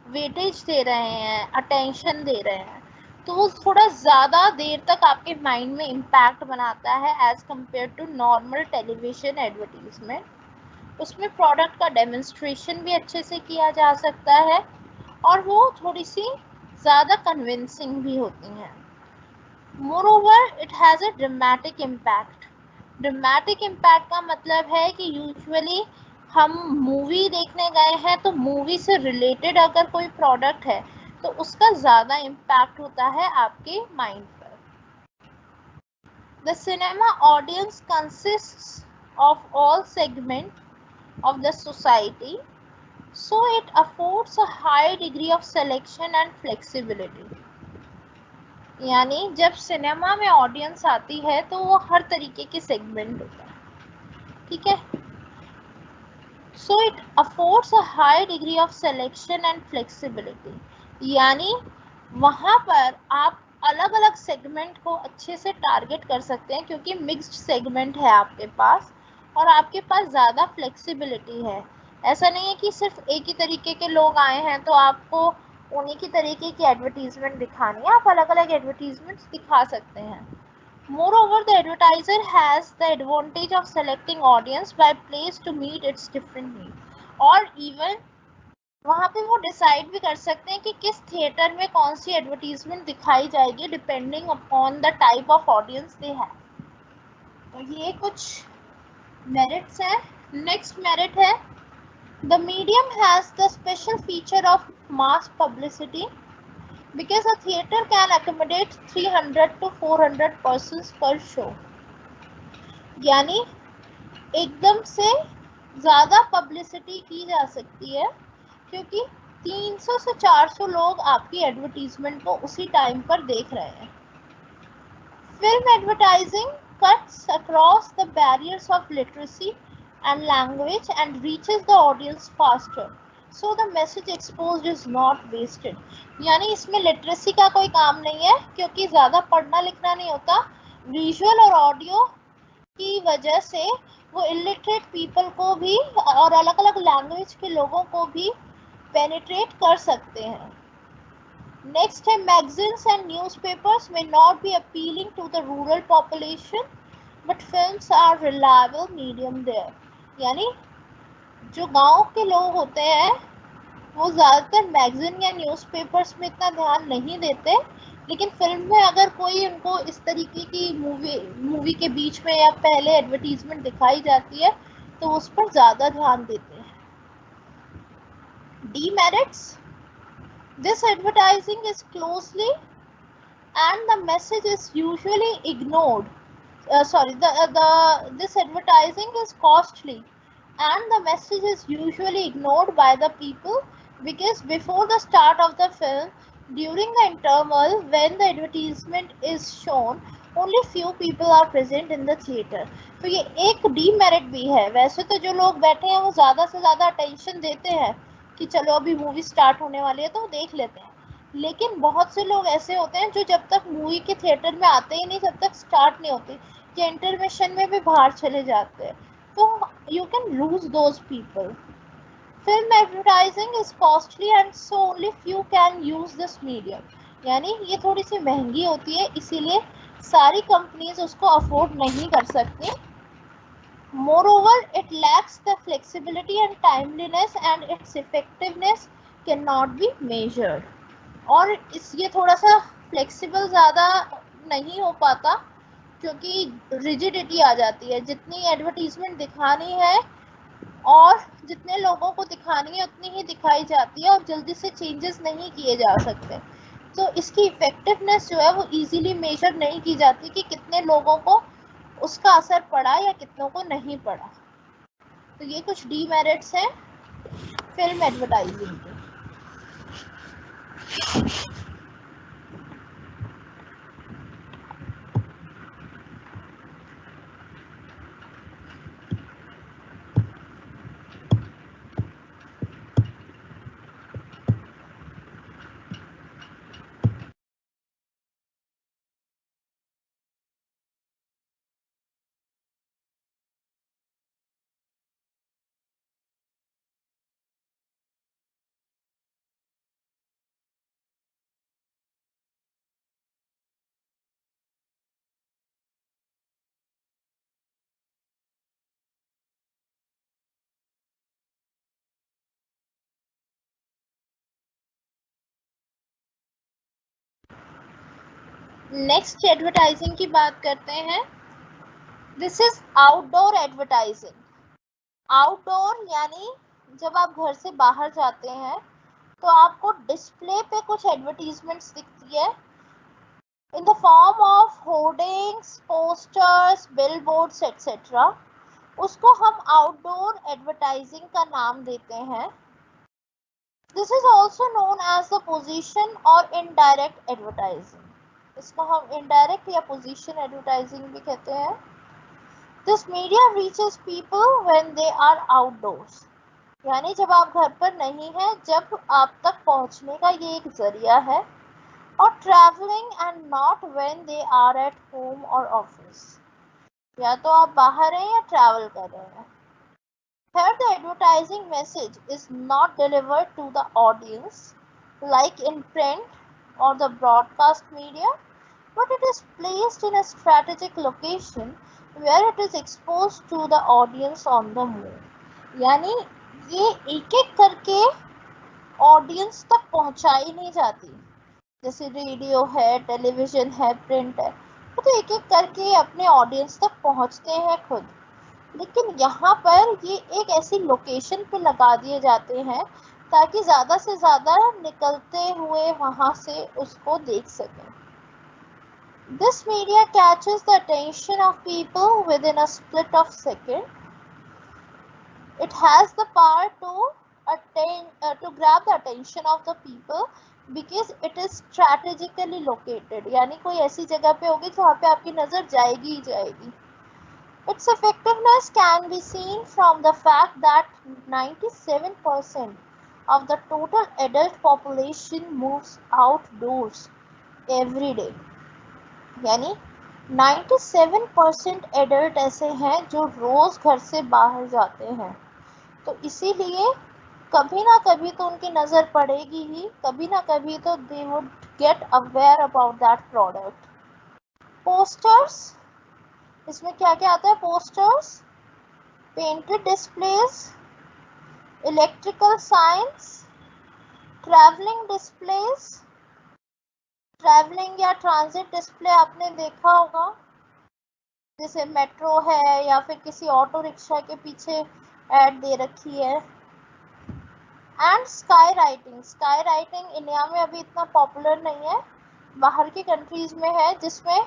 Speaker 1: वेटेज दे रहे हैं, अटेंशन दे रहे हैं, तो वो थोड़ा ज़्यादा देर तक आपके माइंड में इम्पैक्ट बनाता है as compare to normal television advertisement. उसमें प्रोडक्ट का डेमोन्स्ट्रेशन भी अच्छे से किया जा सकता है और वो थोड़ी सी ज़्यादा कन्विंसिंग भी होती हैं। Moreover it has a dramatic impact. Dramatic impact का मतलब है कि यूजुअली हम मूवी देखने गए हैं तो मूवी से रिलेटेड अगर कोई प्रोडक्ट है तो उसका ज़्यादा इम्पैक्ट होता है आपके माइंड पर। The cinema audience consists of all segment of the society, so it affords a high degree of selection and flexibility. यानी जब सिनेमा में ऑडियंस आती है तो वो हर तरीके के सेगमेंट होता है, ठीक है। So it affords a high degree of selection and flexibility. यानी वहाँ पर आप अलग अलग सेगमेंट को अच्छे से टारगेट कर सकते हैं क्योंकि मिक्स्ड सेगमेंट है आपके पास और आपके पास ज़्यादा फ्लेक्सिबिलिटी है। ऐसा नहीं है कि सिर्फ एक ही तरीके के लोग आए हैं तो आपको उन्हीं की तरीके की एडवर्टीजमेंट दिखानी है, आप अलग अलग एडवर्टीजमेंट्स दिखा सकते हैं। Moreover, the advertiser has the advantage of selecting audience by place to meet its different needs. और even वहाँ पे वो डिसाइड भी कर सकते हैं कि किस थिएटर में कौन सी एडवर्टीजमेंट दिखाई जाएगी depending upon the type of audience they have. तो ये कुछ मेरिट्स हैं। नेक्स्ट मेरिट है the medium has the special feature of mass publicity because a theater can accommodate 300 to 400 persons per show. यानी एकदम से ज़्यादा पब्लिसिटी की जा सकती है क्योंकि 300 से 400 लोग आपकी एडवर्टीजमेंट को उसी टाइम पर देख रहे हैं। Film advertising cuts across the barriers of literacy and language and reaches the audience faster. So the message exposed is not wasted. यानी इसमें लिटरेसी का कोई काम नहीं है क्योंकि ज़्यादा पढ़ना लिखना नहीं होता। विजुअल और ऑडियो की वजह से वो इलिटरेट पीपल को भी और अलग अलग लैंग्वेज के लोगों को भी पेनिट्रेट कर सकते हैं। नेक्स्ट है magazines and newspapers may not be appealing to the rural population but films are reliable medium there. यानी जो गांव के लोग होते हैं वो ज़्यादातर मैगजीन या न्यूज़पेपर्स में इतना ध्यान नहीं देते, लेकिन फिल्म में अगर कोई उनको इस तरीके की मूवी के बीच में या पहले एडवर्टीजमेंट दिखाई जाती है तो उस पर ज़्यादा ध्यान देते हैं। Demerits: this advertising is closely and the message is usually ignored. This advertising is costly and the message is usually ignored by the people because before the start of the film, during the interval when the advertisement is shown, only few people are present in the theater. तो ये एक demerit भी है। वैसे तो जो लोग बैठे हैं वो ज़्यादा से ज़्यादा अटेंशन देते हैं कि चलो अभी मूवी स्टार्ट होने वाली है तो देख लेते हैं, लेकिन बहुत से लोग ऐसे होते हैं जो जब तक मूवी के थिएटर में आते ही नहीं, जब तक स्टार्ट नहीं होती या इंटरमिशन में भी बाहर चले जाते हैं, तो you can lose those people. Film advertising is costly and so only few can use this medium. यानी ये थोड़ी सी महंगी होती है इसीलिए सारी कंपनीज उसको अफोर्ड नहीं कर सकती। Moreover, it lacks the flexibility and timeliness and its effectiveness cannot be measured. और ये थोड़ा सा फ्लेक्सिबल ज़्यादा नहीं हो पाता क्योंकि रिजिडिटी आ जाती है। जितनी एडवर्टीजमेंट दिखानी है और जितने लोगों को दिखानी है उतनी ही दिखाई जाती है और जल्दी से चेंजेस नहीं किए जा सकते। तो इसकी इफेक्टिवनेस जो है वो इजीली मेजर नहीं की जाती कि कितने लोगों को उसका असर पड़ा या कितनों को नहीं पड़ा। तो ये कुछ डीमेरिट्स हैं फिल्म एडवर्टाइजिंग के। नेक्स्ट एडवर्टाइजिंग की बात करते हैं। This is outdoor advertising. Outdoor यानी जब आप घर से बाहर जाते हैं तो आपको डिस्प्ले पे कुछ एडवर्टीजमेंट्स दिखती है in the form of hoardings, posters, billboards etcetera. उसको हम आउटडोर एडवर्टाइजिंग का नाम देते हैं। This is also known as the position और इनडायरेक्ट एडवर्टाइजिंग। इसको हम इनडायरेक्ट या पोजिशन एडवर्टाइजिंग भी कहते हैं। This media reaches people when they are outdoors, यानी जब आप घर पर नहीं हैं, जब आप तक पहुंचने का ये एक जरिया है। और travelling and not when they are at home और ऑफिस, या तो आप बाहर हैं या ट्रैवल कर रहे हैं। Here the advertising message is not delivered to the audience like in print or the broadcast media, but it is placed in a strategic location where it is exposed to the audience on the move. यानी ये एक एक करके audience तक पहुंचाई नहीं जाती। जैसे रेडियो है, टेलीविजन है, प्रिंट है, तो एक एक करके अपने ऑडियंस तक पहुंचते हैं खुद। लेकिन यहाँ पर ये एक ऐसी लोकेशन पे लगा दिए जाते हैं ताकि ज़्यादा से ज़्यादा निकलते हुए वहाँ से उसको देख सकें। This media catches the attention of people within a split of second. It has the power to grab the attention of the people because it is strategically located. यानी कोई ऐसी जगह पे होगी जहाँ पे आपकी नज़र जाएगी ही जाएगी। Its effectiveness can be seen from the fact that 97% of the total adult population moves outdoors every day. यानी 97% एडल्ट ऐसे हैं जो रोज घर से बाहर जाते हैं। तो इसीलिए कभी ना कभी तो उनकी नज़र पड़ेगी ही, कभी ना कभी तो they would get aware about that product. Posters, इसमें क्या क्या आता है? Posters, painted displays, electrical science, travelling displays. Travelling या ट्रांजिट डिस्प्ले आपने देखा होगा, जैसे मेट्रो है या फिर किसी ऑटो रिक्शा के पीछे ऐड दे रखी है। And sky writing. Sky writing India में अभी इतना पॉपुलर नहीं है, बाहर की कंट्रीज में है, जिसमें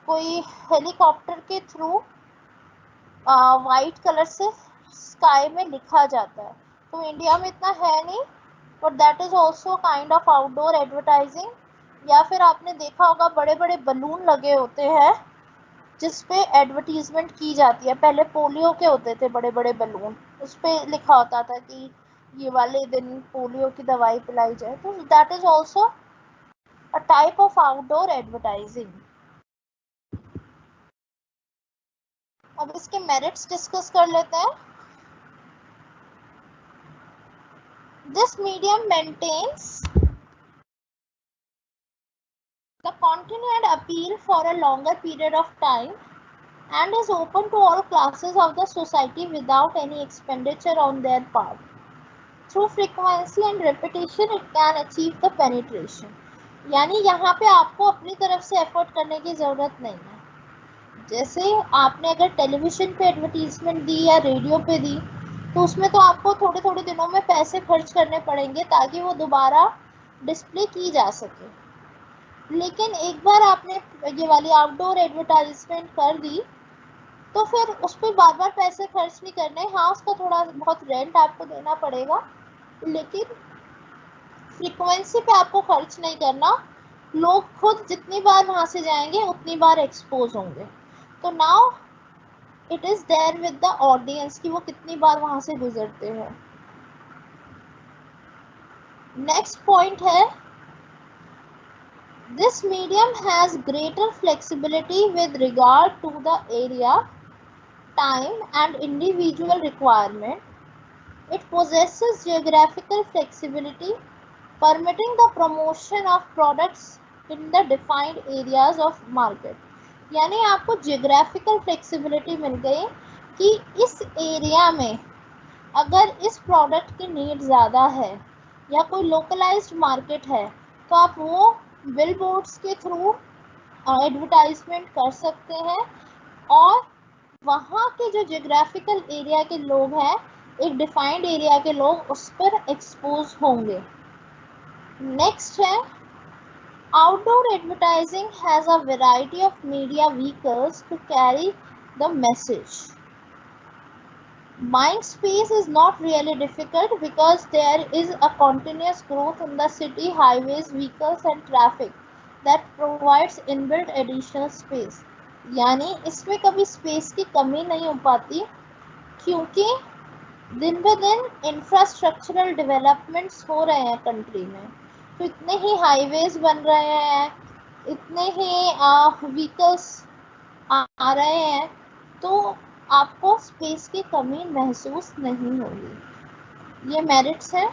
Speaker 1: कोई हेलीकॉप्टर के थ्रू वाइट कलर से स्काई में लिखा जाता है। तो इंडिया में इतना है नहीं, but that is also kind of outdoor advertising. या फिर आपने देखा होगा बड़े बड़े बलून लगे होते हैं जिस पे एडवर्टीजमेंट की जाती है। पहले पोलियो के होते थे बड़े बड़े बलून, उस पे लिखा होता था कि ये वाले दिन पोलियो की दवाई पिलाई जाए। तो that is also a type of outdoor advertising. अब इसके मेरिट्स डिस्कस कर लेते हैं। This medium maintains the continued appeal for a longer period of time and is open to all classes of the society without any expenditure on their part. Through frequency and repetition, it can achieve the penetration. यानी यहाँ पे आपको अपनी तरफ से effort करने की ज़रूरत नहीं है। जैसे आपने अगर टेलीविज़न पे एडवर्टीज़मेंट दी या रेडियो पे दी, तो उसमें तो आपको थोड़े-थोड़े दिनों में पैसे खर्च करने पड़ेंगे ताकि वो दोबारा डिस्प्ले की जा सके। लेकिन एक बार आपने ये वाली आउटडोर एडवर्टाइज़मेंट कर दी, तो फिर उस पे बार-बार पैसे खर्च नहीं करने। हाँ, उसका थोड़ा बहुत रेंट आपको देना पड़ेगा, लेकिन फ्रीक्वेंसी पे आपको खर्च नहीं करना। लोग खुद जितनी बार वहां से जाएंगे उतनी बार एक्सपोज होंगे। तो now it is there with the audience कि वो कितनी बार वहां से गुजरते हैं। नेक्स्ट पॉइंट है, this medium has greater flexibility with regard to the area, time and individual requirement. It possesses geographical flexibility, permitting the promotion of products in the defined areas of market. यानी आपको geographical flexibility मिल गई कि इस area में अगर इस product की need ज़्यादा है या कोई लोकलाइज्ड मार्केट है, तो आप वो बिल बोर्ड्स के थ्रू एडवर्टाइजमेंट कर सकते हैं और वहाँ के जो जियोग्राफिकल एरिया के लोग हैं, एक डिफाइंड एरिया के लोग उस पर एक्सपोज होंगे। नेक्स्ट है, outdoor advertising has a variety of media vehicles to carry the message. Buying space is not really difficult because there is a continuous growth in the city, highways, vehicles and traffic that provides inbuilt additional space. यानी इसमें कभी space की कमी नहीं हो पाती, क्योंकि दिन ब दिन इंफ्रास्ट्रक्चरल डेवलपमेंट्स हो रहे हैं कंट्री में। तो इतने ही हाईवेज बन रहे हैं, इतने ही व्हीकल्स आ रहे हैं, तो आपको स्पेस की कमी महसूस नहीं होगी। ये मेरिट्स हैं।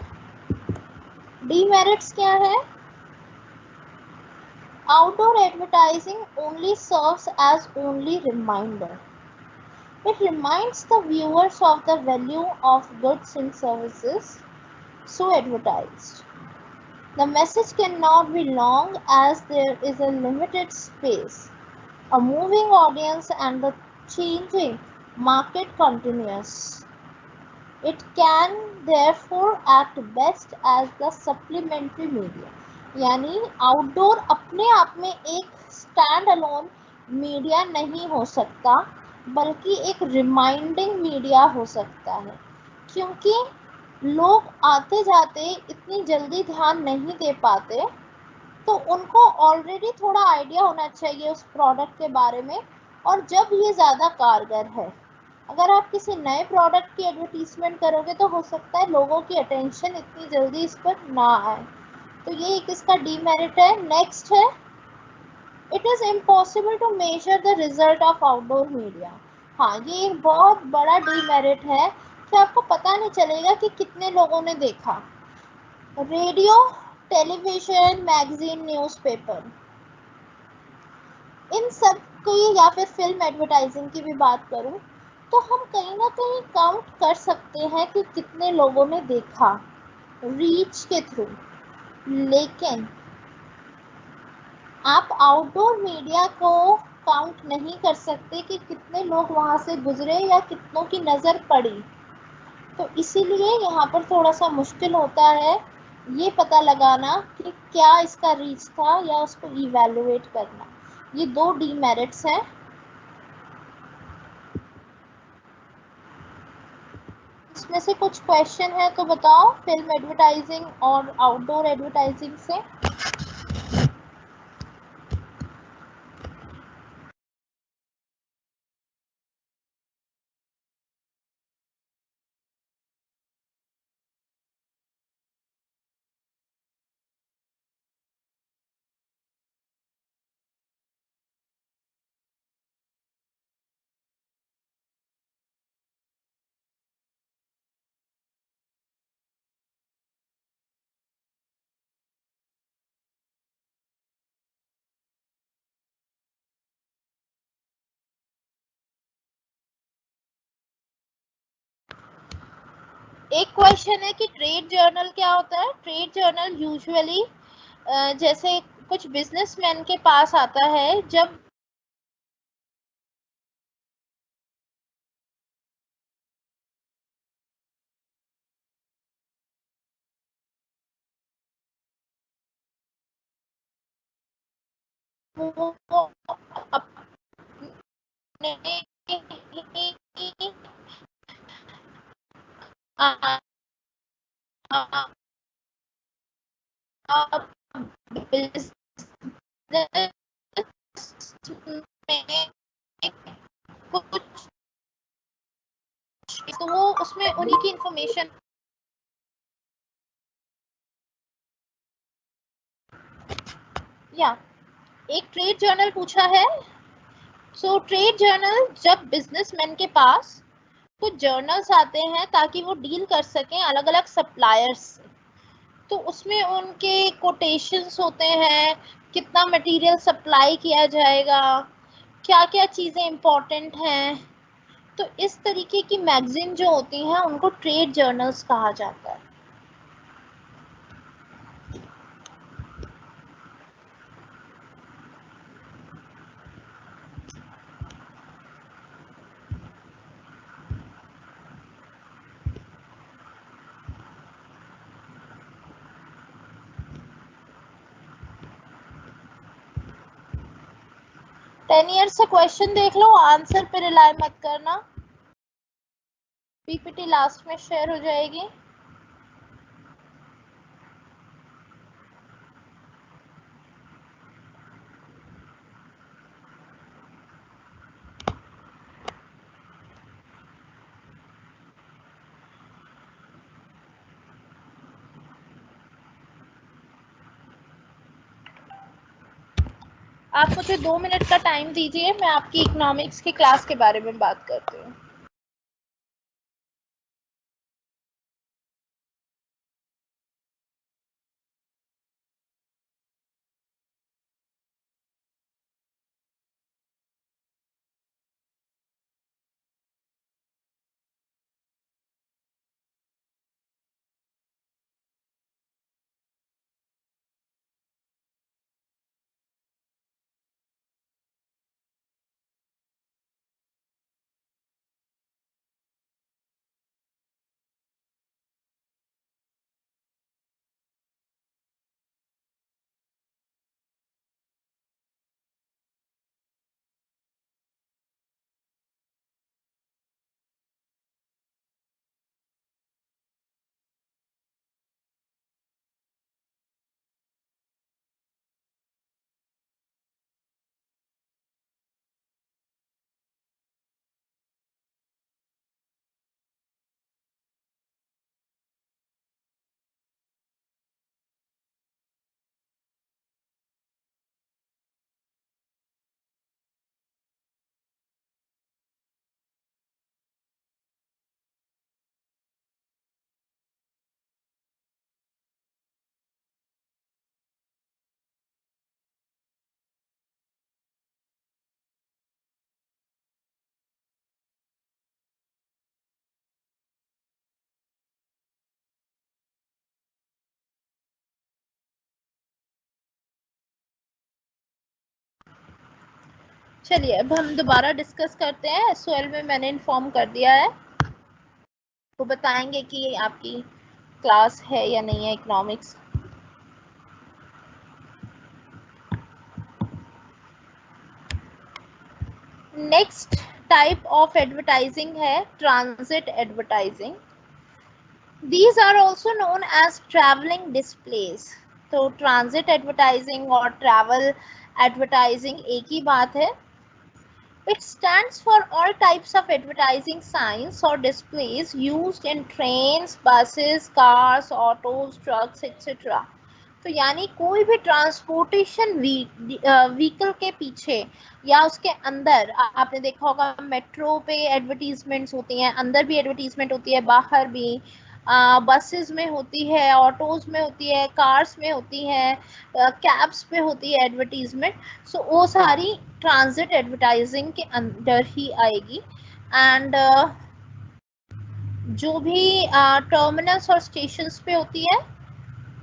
Speaker 1: डीमेरिट्स क्या है? Outdoor advertising only serves as only reminder. It reminds the viewers of the value of goods and services so advertised. The message cannot be long as there is a limited space, a moving audience and the changing market continues. It can therefore act best as the supplementary media. यानी outdoor अपने आप में एक stand alone media नहीं हो सकता, बल्कि एक रिमाइंडिंग मीडिया हो सकता है, क्योंकि लोग आते जाते इतनी जल्दी ध्यान नहीं दे पाते, तो उनको ऑलरेडी थोड़ा आइडिया होना चाहिए उस प्रोडक्ट के बारे में, और जब ये ज़्यादा कारगर है। अगर आप किसी नए प्रोडक्ट की एडवर्टीजमेंट करोगे तो हो सकता है लोगों की अटेंशन इतनी जल्दी इस पर ना आए, तो ये एक इसका डीमेरिट है। नेक्स्ट है, it is impossible to measure the result of outdoor media. हाँ, ये एक बहुत बड़ा डीमेरिट है कि आपको पता नहीं चलेगा कि कितने लोगों ने देखा। रेडियो, टेलीविजन, मैगजीन, न्यूज़पेपर, इन सब की, या फिर फिल्म एडवर्टाइजिंग की भी बात करूं, तो हम कहीं ना कहीं काउंट कर सकते हैं कि कितने लोगों ने देखा रीच के थ्रू। लेकिन आप आउटडोर मीडिया को काउंट नहीं कर सकते कि कितने लोग वहां से गुजरे या कितनों की नज़र पड़ी। तो इसीलिए यहाँ पर थोड़ा सा मुश्किल होता है ये पता लगाना कि क्या इसका रीच था या उसको इवैल्यूएट करना। ये दो डीमेरिट्स हैं। इसमें से कुछ क्वेश्चन है तो बताओ, फिल्म एडवर्टाइजिंग और आउटडोर एडवर्टाइजिंग से। एक क्वेश्चन है कि ट्रेड जर्नल क्या होता है। ट्रेड जर्नल यूजुअली जैसे कुछ बिजनेसमैन के पास आता है जब वो अपने बिजनेस में कुछ, तो वो उसमें उन्हीं की इंफॉर्मेशन या एक ट्रेड जर्नल पूछा है। सो ट्रेड जर्नल, जब बिजनेसमैन के पास कुछ जर्नल्स आते हैं ताकि वो डील कर सकें अलग अलग सप्लायर्स से, तो उसमें उनके कोटेशंस होते हैं, कितना मटेरियल सप्लाई किया जाएगा, क्या क्या चीज़ें इम्पोर्टेंट हैं। तो इस तरीके की मैगजीन जो होती हैं उनको ट्रेड जर्नल्स कहा जाता है। टेन ईयर्स से क्वेश्चन देख लो, आंसर पे रिलाई मत करना। पीपीटी लास्ट में शेयर हो जाएगी। आप मुझे 2 मिनट का टाइम दीजिए, मैं आपकी इकोनॉमिक्स की क्लास के बारे में बात करती हूँ। चलिए अब हम दोबारा डिस्कस करते हैं। एसओएल में मैंने इन्फॉर्म कर दिया है, वो बताएंगे कि आपकी क्लास है या नहीं है economics. Next type of advertising है transit advertising. These are also known as traveling displays। तो ट्रांजिट एडवर्टाइजिंग और ट्रैवल एडवर्टाइजिंग एक ही बात है। It stands for all types of advertising signs or displays used in trains, buses, cars, autos, trucks, etc. तो यानी कोई भी ट्रांसपोर्टेशन व्हीकल के पीछे या उसके अंदर, आपने देखा होगा मेट्रो पे एडवर्टीजमेंट्स होती हैं, अंदर भी एडवर्टीजमेंट होती है, बाहर भी बसेस में होती है, ऑटोज में होती है, कार्स में होती है, कैब्स पे होती है एडवर्टीजमेंट। सो वो सारी ट्रांजिट एडवर्टाइजिंग के अंदर ही आएगी। एंड जो भी टर्मिनल्स और स्टेशंस पे होती है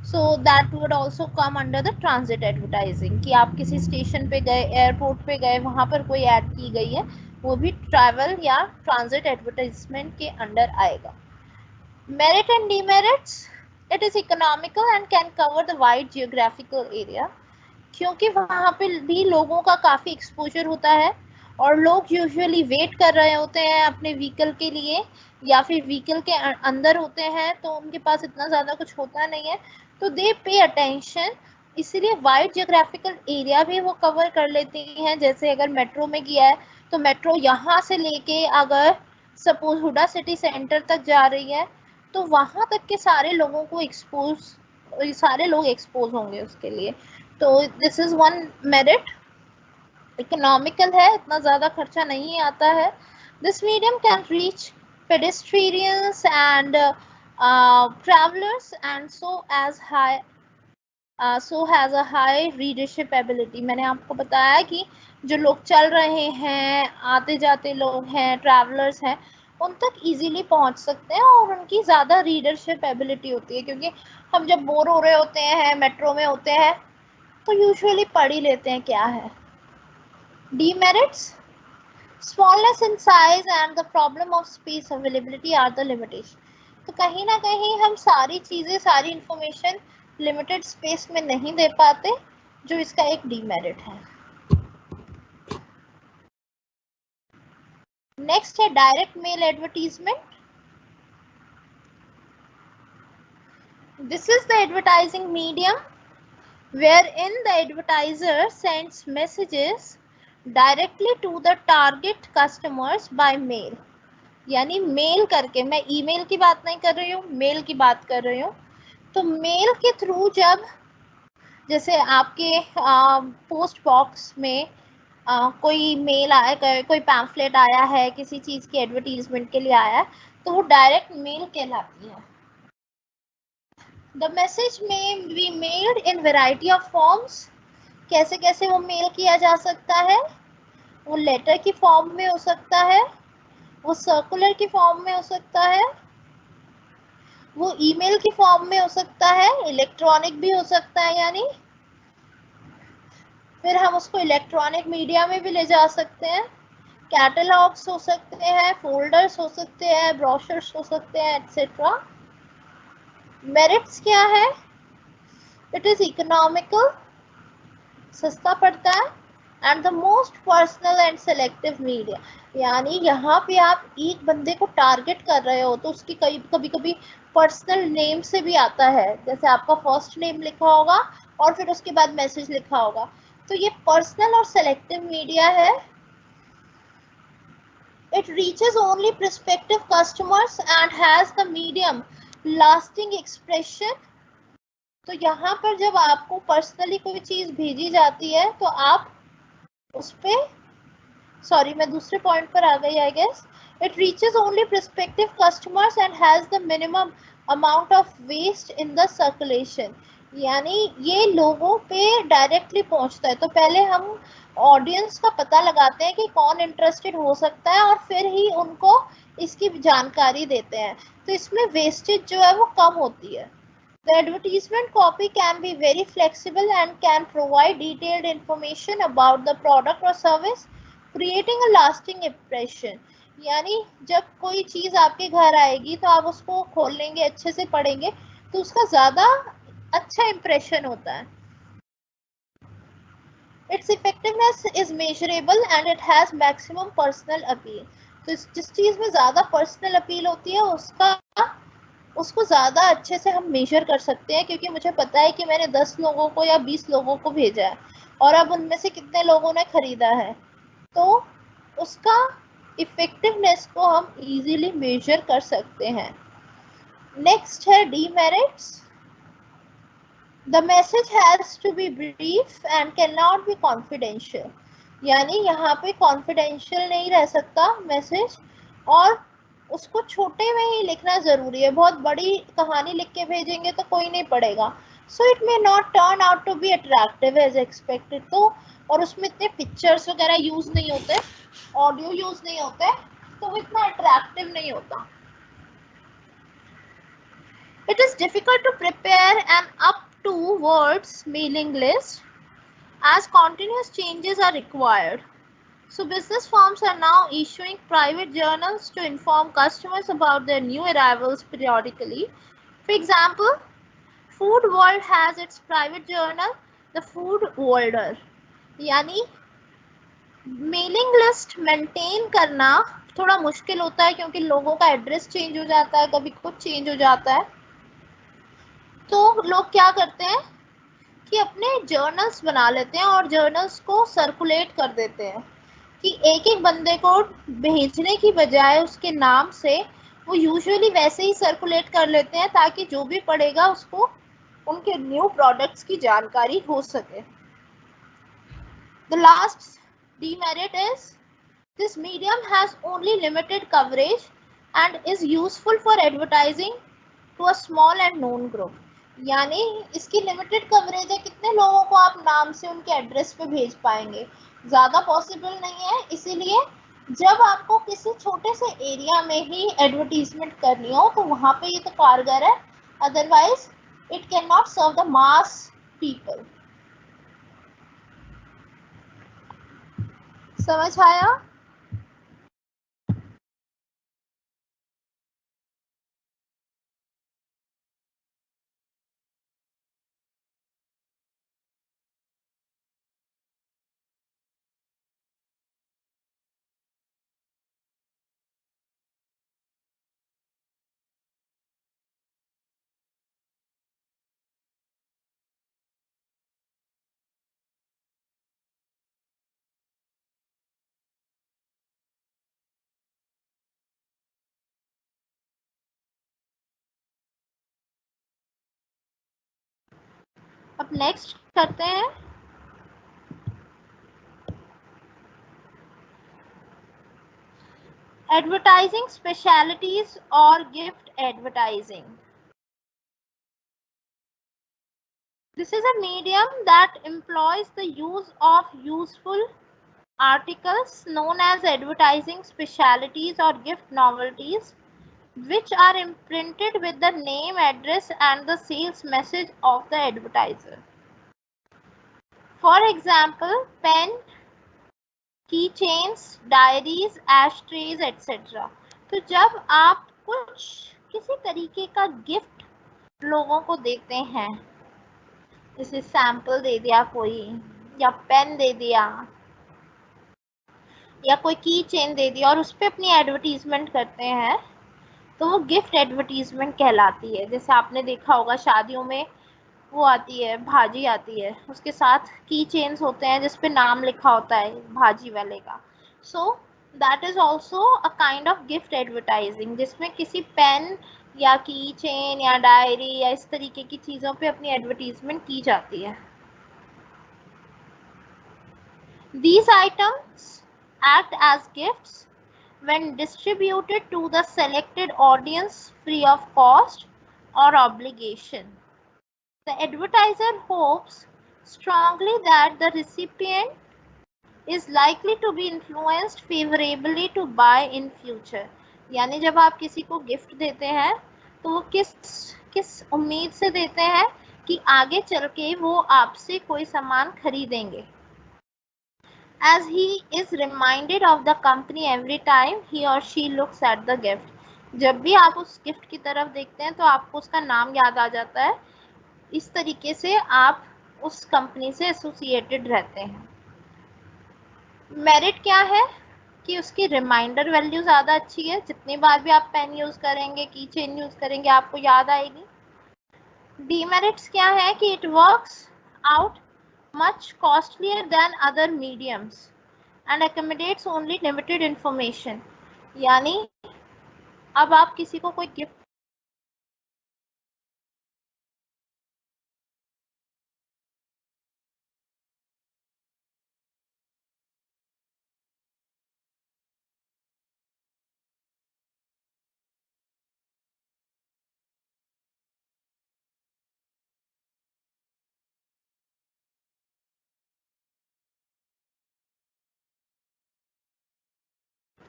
Speaker 1: so that would also come under the transit advertising, कि आप किसी स्टेशन पे गए, एयरपोर्ट पे गए, वहां पर कोई ऐड की गई है, वो भी ट्रैवल या ट्रांजिट एडवर्टाइजमेंट के अंडर आएगा. Merit and demerits, it is economical and can cover the wide geographical area, क्योंकि वहाँ पे भी लोगों का काफ़ी एक्सपोजर होता है और लोग यूजुअली वेट कर रहे होते हैं अपने व्हीकल के लिए, या फिर व्हीकल के अंदर होते हैं तो उनके पास इतना ज़्यादा कुछ होता नहीं है, तो दे पे अटेंशन, इसीलिए वाइड जियोग्राफिकल एरिया भी वो कवर कर लेती हैं. जैसे अगर मेट्रो में किया है तो मेट्रो यहाँ से लेके अगर सपोज हुडा सिटी सेंटर तक जा रही है तो वहाँ तक के सारे लोगों को सारे लोग एक्सपोज होंगे उसके लिए. तो this is one merit. Economical है, इतना ज़्यादा खर्चा नहीं आता है. This medium can reach pedestrians and travellers and so has a high readership ability. मैंने आपको बताया कि जो लोग चल रहे हैं, आते जाते लोग हैं, ट्रैवलर्स हैं, उन तक इजीली पहुंच सकते हैं और उनकी ज़्यादा रीडरशिप एबिलिटी होती है, क्योंकि हम जब बोर हो रहे होते हैं, मेट्रो में होते हैं, तो यूजुअली पढ़ ही लेते हैं क्या है. Demerits, smallness in size and the problem of space availability are the limitation. तो कहीं ना कहीं हम सारी चीज़ें, सारी इंफॉर्मेशन लिमिटेड स्पेस में नहीं दे पाते, जो इसका एक डीमेरिट है. नेक्स्ट है direct mail advertisement. This is the advertising medium wherein the advertiser sends messages directly to the target customers by mail. यानी मेल करके, मैं ईमेल की बात नहीं कर रही हूँ, मेल की बात कर रही हूँ. तो मेल के थ्रू जब जैसे आपके पोस्ट बॉक्स में कोई मेल आया, कोई पैम्फलेट आया है, किसी चीज़ की एडवर्टीजमेंट के लिए आया है, तो वो डायरेक्ट मेल कहलाती है. The message may be mailed in variety of forms. कैसे कैसे वो मेल किया जा सकता है? वो लेटर की फॉर्म में हो सकता है, वो सर्कुलर की फॉर्म में हो सकता है, वो ईमेल की फॉर्म में हो सकता है, इलेक्ट्रॉनिक भी हो सकता है. यानी फिर हम उसको इलेक्ट्रॉनिक मीडिया में भी ले जा सकते हैं. कैटलॉग्स हो सकते हैं, फोल्डर्स हो सकते हैं, ब्रोशर्स हो सकते हैं, एटसेट्रा. मेरिट्स क्या है? इट इज इकोनॉमिकल, सस्ता पड़ता है, and the most personal and selective media. यानी यहाँ पे आप एक बंदे को टारगेट कर रहे हो तो उसकी कभी कभी पर्सनल नेम से भी आता है, जैसे आपका फर्स्ट नेम लिखा होगा और फिर उसके बाद मैसेज लिखा होगा, तो ये पर्सनल और सेलेक्टिव मीडिया है. It reaches only prospective customers and has the medium lasting expression. तो यहाँ पर जब आपको पर्सनली कोई चीज भेजी जाती है तो आप उस पे, सॉरी मैं दूसरे पॉइंट पर आ गई I guess. It reaches only prospective customers and has the minimum amount of waste in the circulation. यानी ये लोगों पे डायरेक्टली पहुंचता है. तो पहले हम ऑडियंस का पता लगाते हैं कि कौन इंटरेस्टेड हो सकता है और फिर ही उनको इसकी जानकारी देते हैं, तो इसमें वेस्टेज जो है वो कम होती है. The advertisement copy can be very flexible and can provide detailed information about the product or service, creating a lasting impression. यानी जब कोई चीज़ आपके घर आएगी तो आप उसको खोल लेंगे, अच्छे से पढ़ेंगे, तो उसका ज़्यादा अच्छा इम्प्रेशन होता है. Its effectiveness is measurable and it has maximum personal appeal. तो जिस चीज़ में ज़्यादा पर्सनल अपील होती है उसको ज़्यादा अच्छे से हम मेजर कर सकते हैं, क्योंकि मुझे पता है कि मैंने 10 लोगों को या 20 लोगों को भेजा है और अब उनमें से कितने लोगों ने खरीदा है, तो उसका इफेक्टिवनेस को हम इजीली मेजर कर सकते हैं. नेक्स्ट है demerits. The message has to be brief and can not be confidential. यानी यहाँ पे कॉन्फिडेंशियल नहीं रह सकता मैसेज, और उसको छोटे में ही लिखना ज़रूरी है. बहुत बड़ी कहानी लिख के भेजेंगे तो कोई नहीं पढ़ेगा. So it may not turn out to be attractive as expected. तो और उसमें इतने पिक्चर्स वगैरह यूज़ नहीं होते, ऑडियो यूज़ नहीं होते, तो वो इतना अट्रैक्टिव नहीं होता. It is difficult to prepare an up to words mailing list as continuous changes are required. So business firms are now issuing private journals to inform customers about their new arrivals periodically. For example, Food World has its private journal, The Food Worlder. यानी mailing list maintain करना थोड़ा मुश्किल होता है क्योंकि लोगों का address change हो जाता है, कभी कुछ चेंज हो जाता है। तो लोग क्या करते हैं कि अपने जर्नल्स बना लेते हैं और जर्नल्स को सर्कुलेट कर देते हैं कि एक एक बंदे को भेजने की बजाय उसके नाम से वो यूजुअली वैसे ही सर्कुलेट कर लेते हैं ताकि जो भी पढ़ेगा उसको उनके न्यू प्रोडक्ट्स की जानकारी हो सके। The last demerit is this medium has only limited coverage and is useful for advertising to a small and known group. यानी इसकी लिमिटेड कवरेज है, कितने लोगों को आप नाम से उनके एड्रेस पे भेज पाएंगे, ज़्यादा पॉसिबल नहीं है। इसीलिए जब आपको किसी छोटे से एरिया में ही एडवर्टीजमेंट करनी हो तो वहाँ पे ये तो कारगर है, otherwise it can not serve the mass people. समझ आया? अब नेक्स्ट करते हैं एडवर्टाइजिंग स्पेशलिटीज और gift advertising. This is a medium that employs the use of useful articles known as advertising specialities or gift novelties, which are imprinted with the name, address, and the sales message of the advertiser. For example, pen, keychains, diaries, ashtrays, etc. तो जब आप कुछ किसी तरीके का gift लोगों को देते हैं, जैसे सैंपल दे दिया कोई, या पेन दे दिया, या कोई की चेन दे दिया और उस पर अपनी एडवर्टीजमेंट करते हैं, तो वो गिफ्ट एडवर्टीजमेंट कहलाती है। जैसे आपने देखा होगा शादियों में वो आती है, भाजी आती है, उसके साथ की चेन्स होते हैं जिसपे नाम लिखा होता है भाजी वाले का। So that is also a kind of gift advertising, जिसमें किसी पेन या की चेन या डायरी या इस तरीके की चीज़ों पे अपनी एडवर्टीजमेंट की जाती है। These items act as gifts when distributed to the selected audience free of cost or obligation. The advertiser hopes strongly that the recipient is likely to be influenced favorably to buy in future. यानी जब आप किसी को gift देते हैं तो वो किस उम्मीद से देते हैं कि आगे चल के वो आपसे कोई सामान खरीदेंगे। As he is reminded of the company every time he or she looks at the gift. जब भी आप उस गिफ्ट की तरफ देखते हैं तो आपको उसका नाम याद आ जाता है। इस तरीके से आप उस कंपनी से एसोसिएटेड रहते हैं। मेरिट क्या है कि उसकी रिमाइंडर वैल्यू ज़्यादा अच्छी है, जितनी बार भी आप पेन यूज़ करेंगे, की चेन यूज़ करेंगे, आपको याद आएगी। डीमेरिट्स क्या है कि it works out much costlier than other mediums and accommodates only limited information. यानी अब आप किसी को कोई गिफ्ट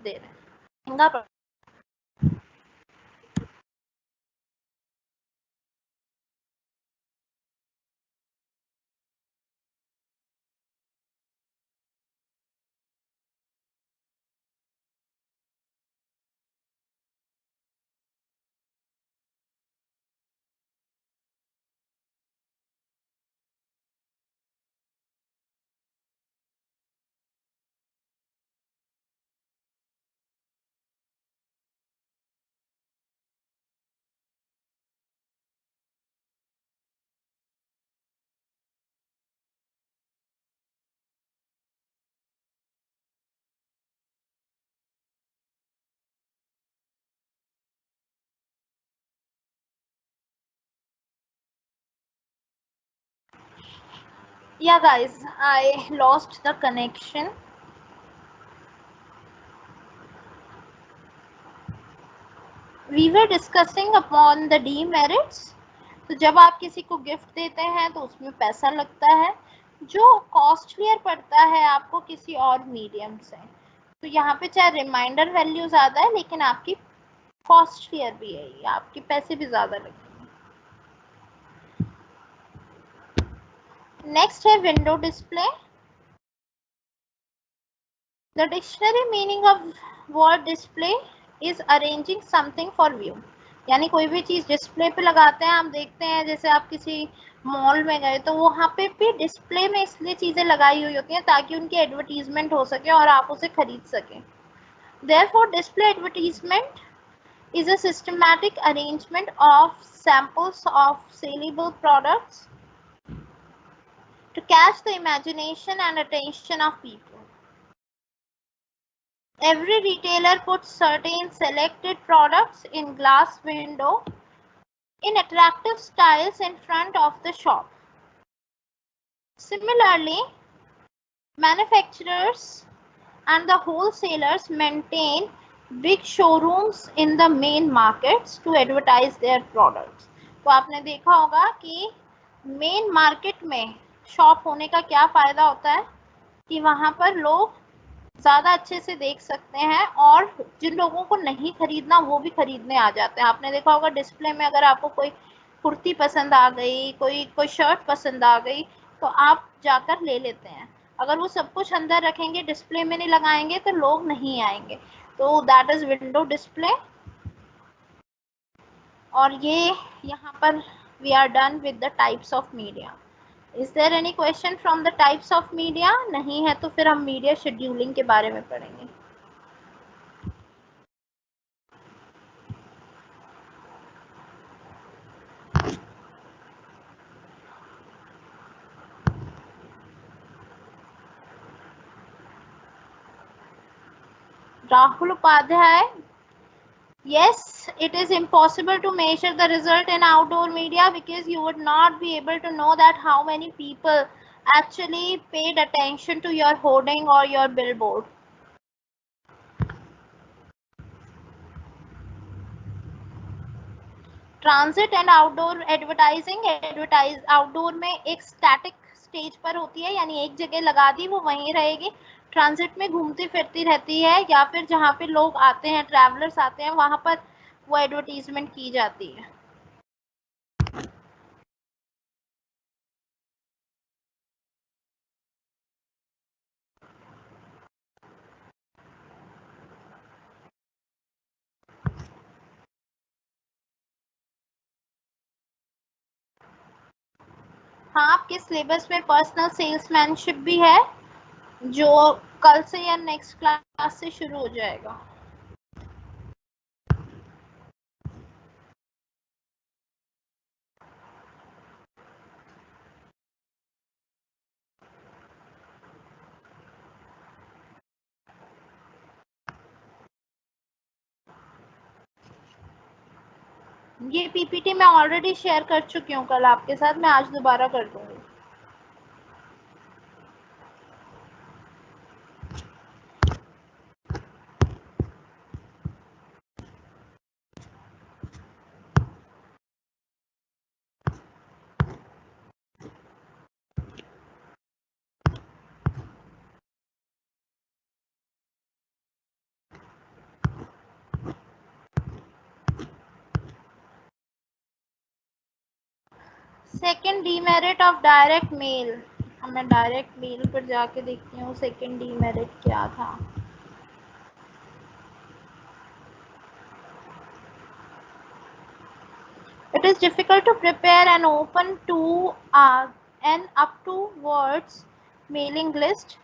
Speaker 1: दे रहे हैं, महंगा Yeah guys, I lost the connection. We were discussing upon the demerits. तो जब आप किसी को गिफ्ट देते हैं तो उसमें पैसा लगता है जो कॉस्टलियर पड़ता है आपको किसी और मीडियम से। तो यहाँ पे चाहे रिमाइंडर वैल्यू ज़्यादा है लेकिन आपकी कॉस्टलियर भी है, आपके पैसे भी ज़्यादा लगेंगे। नेक्स्ट है window display. The dictionary meaning of word display is arranging something for view। यानी कोई भी चीज डिस्प्ले पे लगाते हैं, हम देखते हैं जैसे आप किसी मॉल में गए तो वहां पे भी डिस्प्ले में इसलिए चीजें लगाई हुई होती हैं ताकि उनकी एडवर्टीजमेंट हो सके और आप उसे खरीद सकें। Therefore, display advertisement is a systematic arrangement of samples of saleable products to catch the imagination and attention of people. Every retailer puts certain selected products in glass window in attractive styles in front of the shop. Similarly, manufacturers and the wholesalers maintain big showrooms in the main markets to advertise their products. तो आपने देखा होगा कि main market में shop होने का क्या फायदा होता है कि वहां पर लोग ज़्यादा अच्छे से देख सकते हैं और जिन लोगों को नहीं खरीदना वो भी खरीदने आ जाते हैं। आपने देखा होगा डिस्प्ले में अगर आपको कोई कुर्ती पसंद आ गई, कोई शर्ट पसंद आ गई तो आप जाकर ले लेते हैं। अगर वो सब कुछ अंदर रखेंगे, डिस्प्ले में नहीं लगाएंगे तो लोग नहीं आएंगे। तो दैट इज विंडो डिस्प्ले। और ये यहाँ पर we are done with the types of media. Is there any question from the types of media? नहीं है तो फिर हम मीडिया शेड्यूलिंग के बारे में पढ़ेंगे। Rahul Upadhyay, yes, it is impossible to measure the result in outdoor media because you would not be able to know that how many people actually paid attention to your hoarding or your billboard. Transit and outdoor advertising. Outdoor में एक static stage पर होती है, यानी एक जगह लगा दी वो वहीं रहेगी। ट्रांजिट में घूमती फिरती रहती है या फिर जहाँ पे लोग आते हैं, ट्रैवलर्स आते हैं, वहां पर वो एडवर्टीजमेंट की जाती है। हाँ, आपके सिलेबस में पर्सनल सेल्समैनशिप भी है जो कल से या नेक्स्ट क्लास से शुरू हो जाएगा। ये पीपीटी मैं ऑलरेडी शेयर कर चुकी हूँ कल आपके साथ, मैं आज दोबारा कर दूंगी। Second demerit of direct mail. मैं डायरेक्ट मेल पर जाके देखती हूँ सेकेंड डीमेरिट क्या था। It is difficult to prepare and open to an up to words mailing list।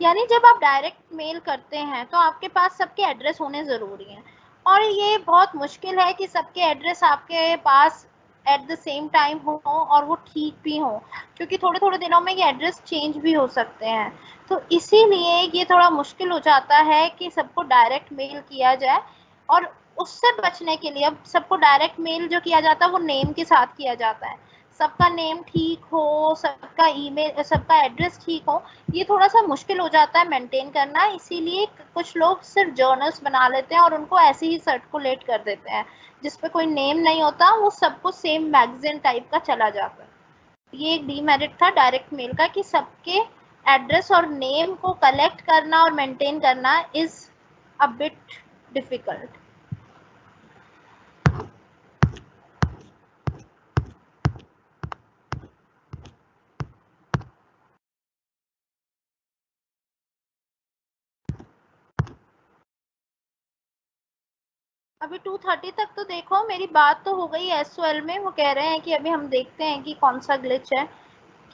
Speaker 1: यानी जब आप डायरेक्ट मेल करते हैं तो आपके पास सबके एड्रेस होने ज़रूरी हैं और ये बहुत मुश्किल है कि सबके एड्रेस आपके पास एट द सेम टाइम हो और वो ठीक भी हो, क्योंकि थोड़े थोड़े दिनों में ये एड्रेस चेंज भी हो सकते हैं। तो इसीलिए ये थोड़ा मुश्किल हो जाता है कि सबको डायरेक्ट मेल किया जाए। और उससे बचने के लिए अब सबको डायरेक्ट मेल जो किया जाता है वो नेम के साथ किया जाता है। सबका नेम ठीक हो, सबका ईमेल, सबका एड्रेस ठीक हो, ये थोड़ा सा मुश्किल हो जाता है मेंटेन करना। इसीलिए कुछ लोग सिर्फ जर्नल्स बना लेते हैं और उनको ऐसे ही सर्कुलेट कर देते हैं, जिसपे कोई नेम नहीं होता, वो सबको सेम मैगजीन टाइप का चला जाता है। ये एक डीमेरिट था डायरेक्ट मेल का कि सबके एड्रेस और नेम को कलेक्ट करना और मेंटेन करना इज अ बिट डिफिकल्ट। अभी 2:30 तक तो देखो, मेरी बात तो हो गई एसओएल में। वो कह रहे हैं कि अभी हम देखते हैं कि कौन सा ग्लिच है,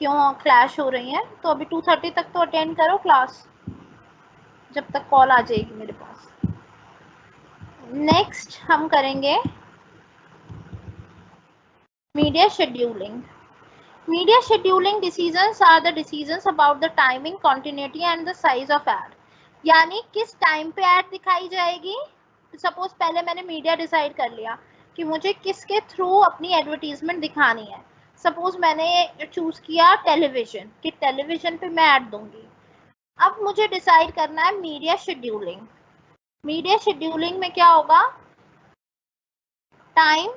Speaker 1: क्यों क्लैश हो रही है। तो अभी 2:30 तक तो अटेंड करो क्लास, जब तक कॉल आ जाएगी मेरे पास। नेक्स्ट हम करेंगे media scheduling. Media scheduling decisions are the decisions about the timing, continuity and the size of ad. यानी किस टाइम पे एड दिखाई जाएगी। सपोज पहले मैंने मीडिया डिसाइड कर लिया कि मुझे किसके थ्रू अपनी एडवर्टीजमेंट दिखानी है। सपोज मैंने चूज किया टेलीविजन, कि टेलीविजन पे मैं ऐड दूंगी। अब मुझे डिसाइड करना है मीडिया शेड्यूलिंग। मीडिया शेड्यूलिंग में क्या होगा, टाइम,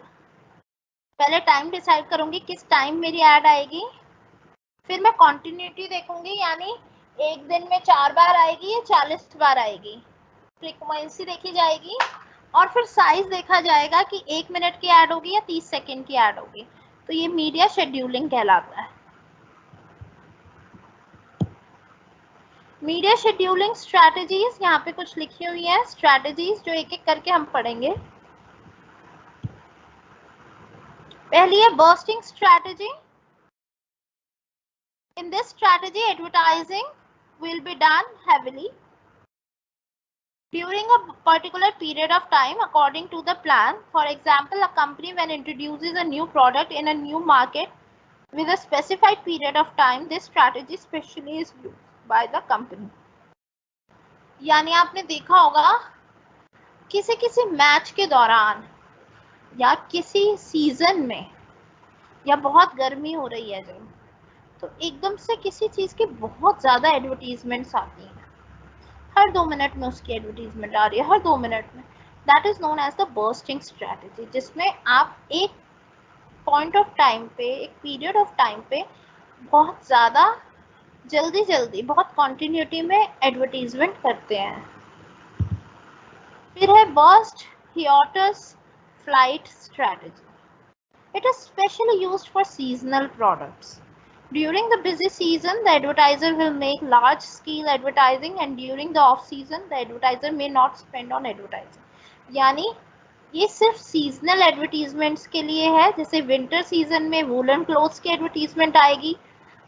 Speaker 1: पहले टाइम डिसाइड करूंगी किस टाइम मेरी ऐड आएगी। फिर मैं कॉन्टिन्यूटी देखूंगी, यानी एक दिन में 4 बार आएगी या 40 बार आएगी, फ्रीक्वेंसी देखी जाएगी। और फिर साइज देखा जाएगा कि 1 मिनट की ऐड होगी या 30 सेकेंड की ऐड होगी। तो ये मीडिया शेड्यूलिंग कहलाता है। मीडिया शेड्यूलिंग स्ट्रैटेजीज यहाँ पे कुछ लिखी हुई है, स्ट्रैटेजीज जो एक एक करके हम पढ़ेंगे। पहली है bursting strategy. In this strategy, advertising will be done heavily during a particular period of time according to the plan. For example, a company when introduces a new product in a new market with a specified period of time, this strategy specially is used by the company. यानी आपने देखा होगा किसी किसी match के दौरान या किसी सीजन में, या बहुत गर्मी हो रही है जब, तो एकदम से किसी चीज की बहुत ज्यादा एडवर्टीजमेंट्स आती हैं। हर 2 मिनट में उसकी एडवर्टीजमेंट आ रही है, हर 2 मिनट में। That is known as the bursting strategy, जिसमें आप एक पॉइंट ऑफ टाइम पे, एक पीरियड ऑफ टाइम पे बहुत ज़्यादा जल्दी जल्दी बहुत कॉन्टिन्यूटी में एडवर्टीजमेंट करते हैं। फिर है burst हियाटस flight strategy. It is specially used for seasonal products. During the busy season, the advertiser will make large-scale advertising, and during the off-season, the advertiser may not spend on advertising. यानी ये सिर्फ seasonal advertisements के लिए है। जैसे winter season में woollen clothes की advertisement आएगी,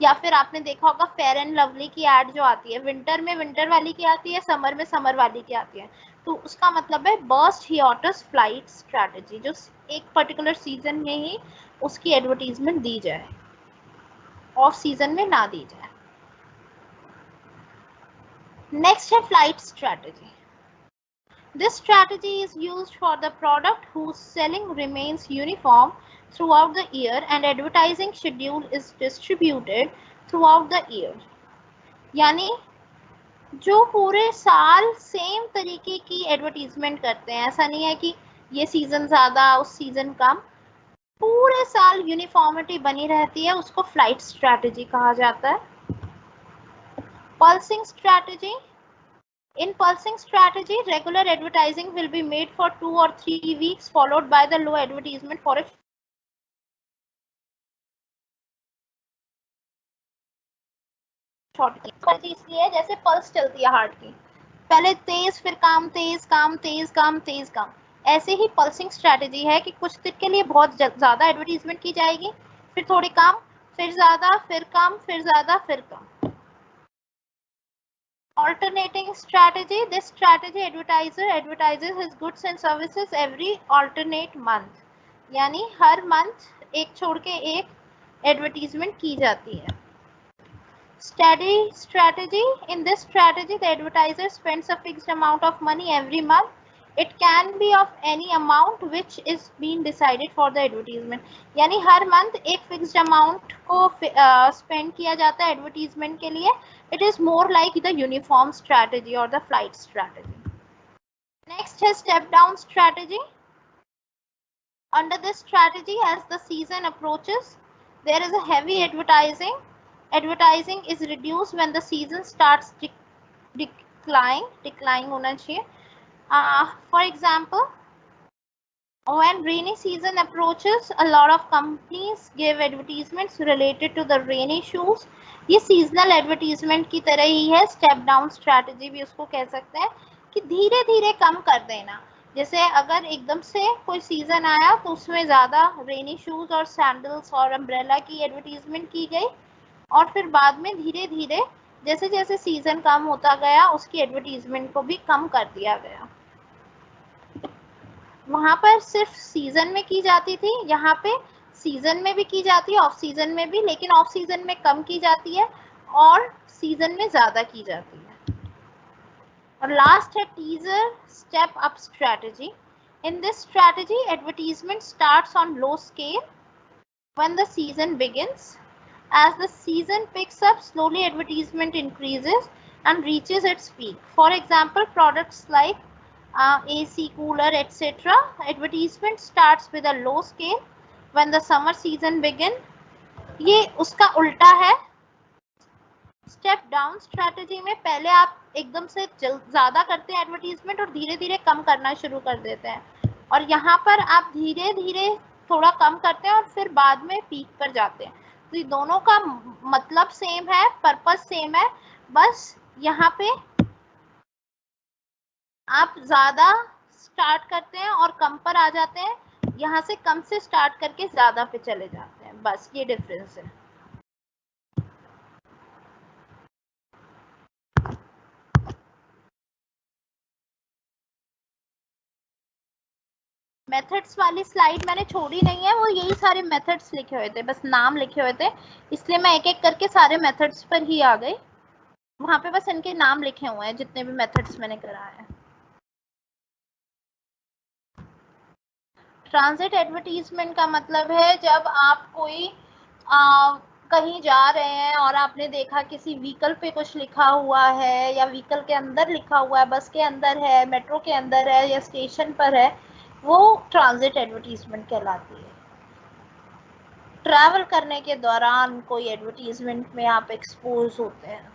Speaker 1: या फिर आपने देखा होगा फेयर एंड लवली की एड जो आती है, विंटर में विंटर वाली की आती है, समर में समर वाली की आती है। तो उसका मतलब है बर्स्ट हियाटस फ्लाइट स्ट्रैटेजी, जो एक पर्टिकुलर सीजन में ही उसकी एडवर्टीजमेंट दी जाए, ऑफ सीजन में ना दी जाए। नेक्स्ट है flight strategy. This strategy is used for the product whose selling remains uniform throughout the year and advertising schedule is distributed throughout the year. यानी जो पूरे साल सेम तरीके की एडवर्टीजमेंट करते हैं, ऐसा नहीं है कि ये सीजन ज्यादा उस सीजन कम, पूरे साल यूनिफॉर्मिटी बनी रहती है, उसको फ्लाइट स्ट्रैटेजी कहा जाता है. Pulsing strategy. In pulsing strategy, regular advertising will be made for 2 or 3 weeks, followed by the low advertisement for a short time. इसलिए जैसे पल्स चलती है हार्ट की, पहले तेज, फिर काम, तेज काम, तेज काम, तेज काम। ऐसे ही पल्सिंग स्ट्रैटेजी है कि कुछ दिन के लिए बहुत ज्यादा एडवर्टीजमेंट की जाएगी, फिर थोड़ी कम, फिर ज्यादा, फिर कम, फिर ज्यादा, फिर कम. Alternating strategy. This strategy advertiser advertises his goods and services every alternate month. यानी हर मंथ एक छोड़ के एक एडवर्टीजमेंट की जाती है. Steady strategy. In this strategy, the advertiser spends a fixed amount of money every month it can be of any amount which is been decided for the advertisement, यानी हर मंथ एक फिक्स्ड अमाउंट को spend किया जाता है advertisement के लिए. It is more like the uniform strategy और द फ्लाइट स्ट्रैटेजी. नेक्स्ट है step down strategy. Under this strategy, as the season approaches, there is a heavy advertising. Advertising is reduced when the season starts decline होना चाहिए. For example, when rainy season approaches, a lot of companies give advertisements related to the rainy shoes. ये seasonal advertisement की तरह ही है. Step down strategy भी उसको कह सकते हैं कि धीरे धीरे कम कर देना. जैसे अगर एकदम से कोई सीजन आया तो उसमें ज्यादा रेनी शूज और सैंडल्स और अम्ब्रेला की एडवर्टीजमेंट की गई, और फिर बाद में धीरे धीरे जैसे जैसे सीजन कम होता गया उसकी एडवर्टीजमेंट को भी कम कर दिया गया. वहां पर सिर्फ सीजन में की जाती थी, यहाँ पे सीजन में भी की जाती है, ऑफ सीजन में भी, लेकिन ऑफ सीजन में कम की जाती है और सीजन में ज्यादा की जाती है. और लास्ट है teaser step up strategy. In this strategy, advertisement starts on low scale when the season begins. As the season picks up, slowly advertisement increases and reaches its peak. For example, products like AC, cooler, etc. Advertisement starts with a low scale when the summer season begins. ये उसका उल्टा है. Step down strategy में पहले आप एकदम से ज्यादा करते हैं एडवर्टीजमेंट और धीरे धीरे कम करना शुरू कर देते हैं, और यहाँ पर आप धीरे धीरे थोड़ा कम करते हैं और फिर बाद में पीक पर जाते हैं. तो ये दोनों का मतलब सेम है, पर्पस सेम है, बस यहाँ पे आप ज्यादा स्टार्ट करते हैं और कम पर आ जाते हैं, यहाँ से कम से स्टार्ट करके ज्यादा पे चले जाते हैं. बस ये डिफरेंस है. मेथड्स वाली स्लाइड मैंने छोड़ी नहीं है, वो यही सारे मेथड्स लिखे हुए थे, बस नाम लिखे हुए थे, इसलिए मैं एक एक करके सारे मेथड्स पर ही आ गई. वहां पे बस इनके नाम लिखे हुए हैं जितने भी मेथड्स मैंने कराए हैं. ट्रांजिट एडवर्टीजमेंट का मतलब है जब आप कोई कहीं जा रहे हैं और आपने देखा किसी व्हीकल पे कुछ लिखा हुआ है, या व्हीकल के अंदर लिखा हुआ है, बस के अंदर है, मेट्रो के अंदर है, या स्टेशन पर है, वो ट्रांजिट एडवर्टीजमेंट कहलाती है. ट्रैवल करने के दौरान कोई एडवर्टीजमेंट में आप एक्सपोज होते हैं.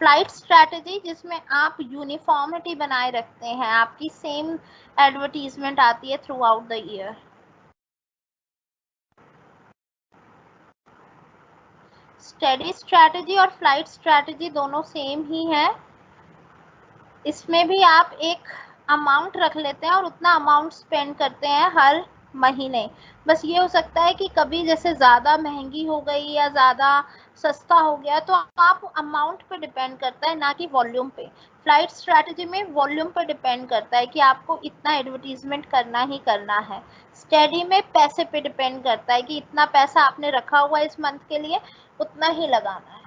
Speaker 1: फ्लाइट स्ट्रैटेजी जिसमें आप यूनिफॉर्मिटी बनाए रखते हैं, आपकी सेम एडवर्टीजमेंट आती है through out the year. Study strategy और फ्लाइट स्ट्रैटेजी दोनों सेम ही है. इसमें भी आप एक अमाउंट रख लेते हैं और उतना अमाउंट स्पेंड करते हैं हर महीने. बस ये हो सकता है कि कभी जैसे ज़्यादा महंगी हो गई या ज़्यादा सस्ता हो गया, तो आप अमाउंट पे डिपेंड करता है, ना कि वॉल्यूम पे. फ्लाइट स्ट्रैटेजी में वॉल्यूम पे डिपेंड करता है कि आपको इतना एडवर्टीजमेंट करना ही करना है. स्टडी में पैसे पे डिपेंड करता है कि इतना पैसा आपने रखा हुआ है इस मंथ के लिए, उतना ही लगाना है.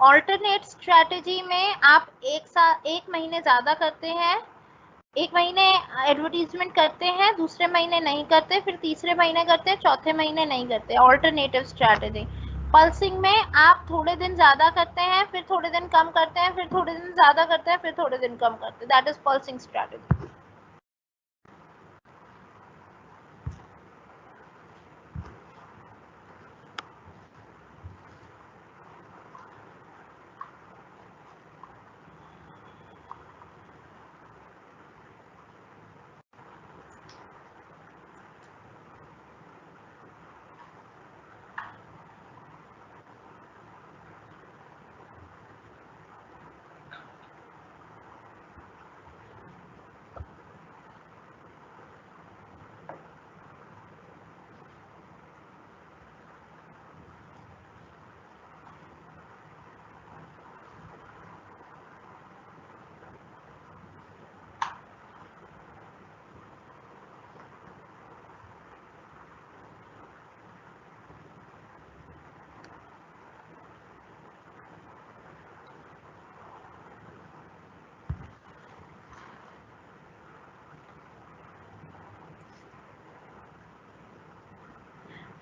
Speaker 1: ऑल्टरनेट स्ट्रेटेजी में आप एक महीने ज्यादा करते हैं, एक महीने एडवर्टीजमेंट करते हैं, दूसरे महीने नहीं करते, फिर तीसरे महीने करते हैं, चौथे महीने नहीं करते। Alternative strategy. पल्सिंग में आप थोड़े दिन ज्यादा करते हैं, फिर थोड़े दिन कम करते हैं, फिर थोड़े दिन ज्यादा करते हैं, फिर थोड़े दिन कम करते हैं। That is pulsing strategy.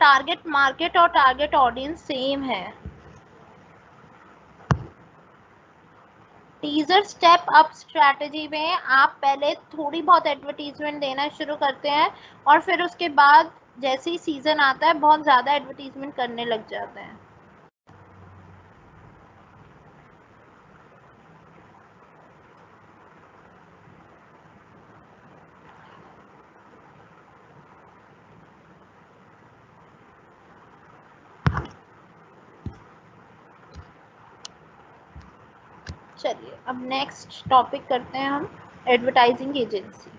Speaker 1: Target market और टारगेट ऑडियंस सेम है। टीजर स्टेप अप स्ट्रैटेजी में आप पहले थोड़ी बहुत एडवर्टीजमेंट देना शुरू करते हैं और फिर उसके बाद जैसे ही सीजन आता है बहुत ज़्यादा एडवर्टीजमेंट करने लग जाते हैं। चलिए अब नेक्स्ट टॉपिक करते हैं हम, एडवर्टाइजिंग एजेंसी।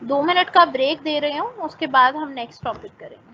Speaker 1: 2 मिनट का ब्रेक दे रही हूँ, उसके बाद हम नेक्स्ट टॉपिक करेंगे।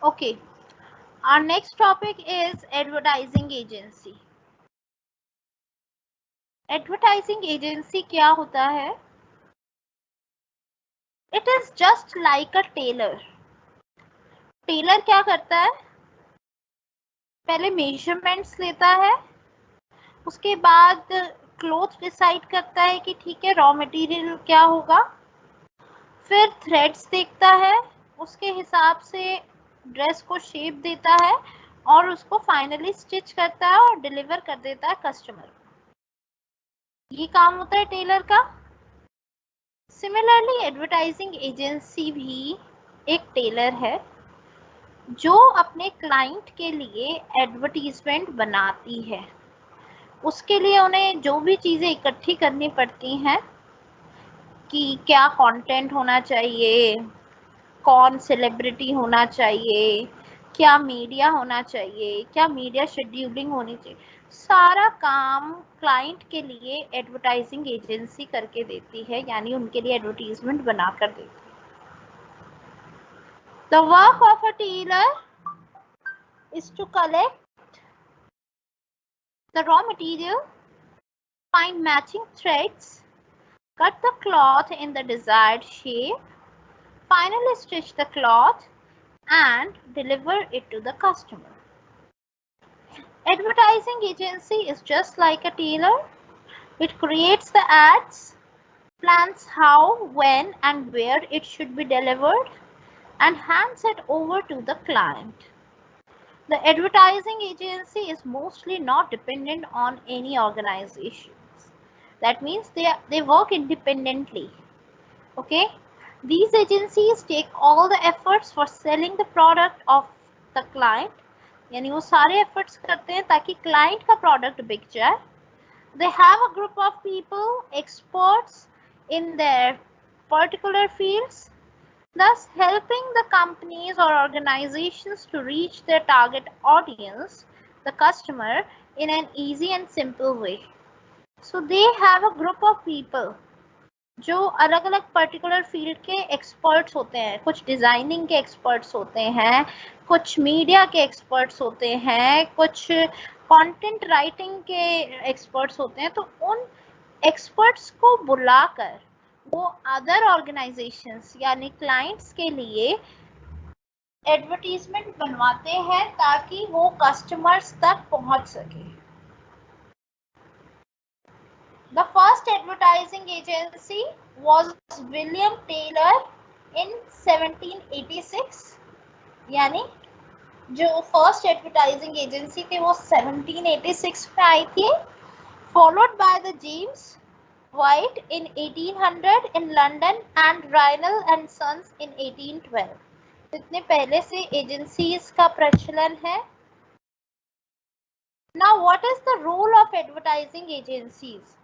Speaker 1: Okay, our next topic is advertising agency. Advertising agency क्या होता है? It is just like a tailor. Tailor क्या करता है? पहले मेजरमेंट्स लेता है, उसके बाद क्लोथ डिसाइड करता है कि ठीक है रॉ मटेरियल क्या होगा, फिर थ्रेड्स देखता है, उसके हिसाब से ड्रेस को शेप देता है और उसको फाइनली स्टिच करता है और डिलीवर कर देता है कस्टमर को। ये काम होता है टेलर का। सिमिलरली एडवर्टाइजिंग एजेंसी भी एक टेलर है जो अपने क्लाइंट के लिए एडवर्टीजमेंट बनाती है। उसके लिए उन्हें जो भी चीज़ें इकट्ठी करनी पड़ती हैं कि क्या कंटेंट होना चाहिए, कौन सेलिब्रिटी होना चाहिए, क्या मीडिया होना चाहिए, क्या मीडिया शेड्यूलिंग होनी चाहिए, सारा काम क्लाइंट के लिए एडवर्टाइजिंग एजेंसी करके देती है, यानी उनके लिए एडवर्टीजमेंट बनाकर देती है। The work of a tailor is to collect the raw material, find matching threads, cut the cloth in the desired shape, finally stitch the cloth and deliver it to the customer. Advertising agency is just like a tailor. It creates the ads, plans how, when and where it should be delivered, and hands it over to the client. The advertising agency is mostly not dependent on any organizations. That means they work independently. Okay? These agencies take all the efforts for selling the product of the client, यानी वो सारे efforts करते हैं ताकि client का product बिक जाए. They have a group of people, experts in their particular fields, thus helping the companies or organizations to reach their target audience, the customer, in an easy and simple way. So they have a group of people जो अलग अलग particular field के experts होते हैं। कुछ designing के experts होते हैं, कुछ मीडिया के एक्सपर्ट्स होते हैं, कुछ कंटेंट राइटिंग के एक्सपर्ट्स होते हैं। तो उन एक्सपर्ट्स को बुलाकर वो अदर ऑर्गेनाइजेशंस यानी क्लाइंट्स के लिए एडवर्टीजमेंट बनवाते हैं ताकि वो कस्टमर्स तक पहुंच सके। The first advertising agency was William Taylor in 1786, यानी जो फर्स्ट एडवर्टाइजिंग एजेंसी थी वो 1786 में आई थी, followed by the James White in 1800 in London and Reinl and Sons in 1812. इतने पहले से एजेंसीज का प्रचलन है। Now what is the role of advertising agencies?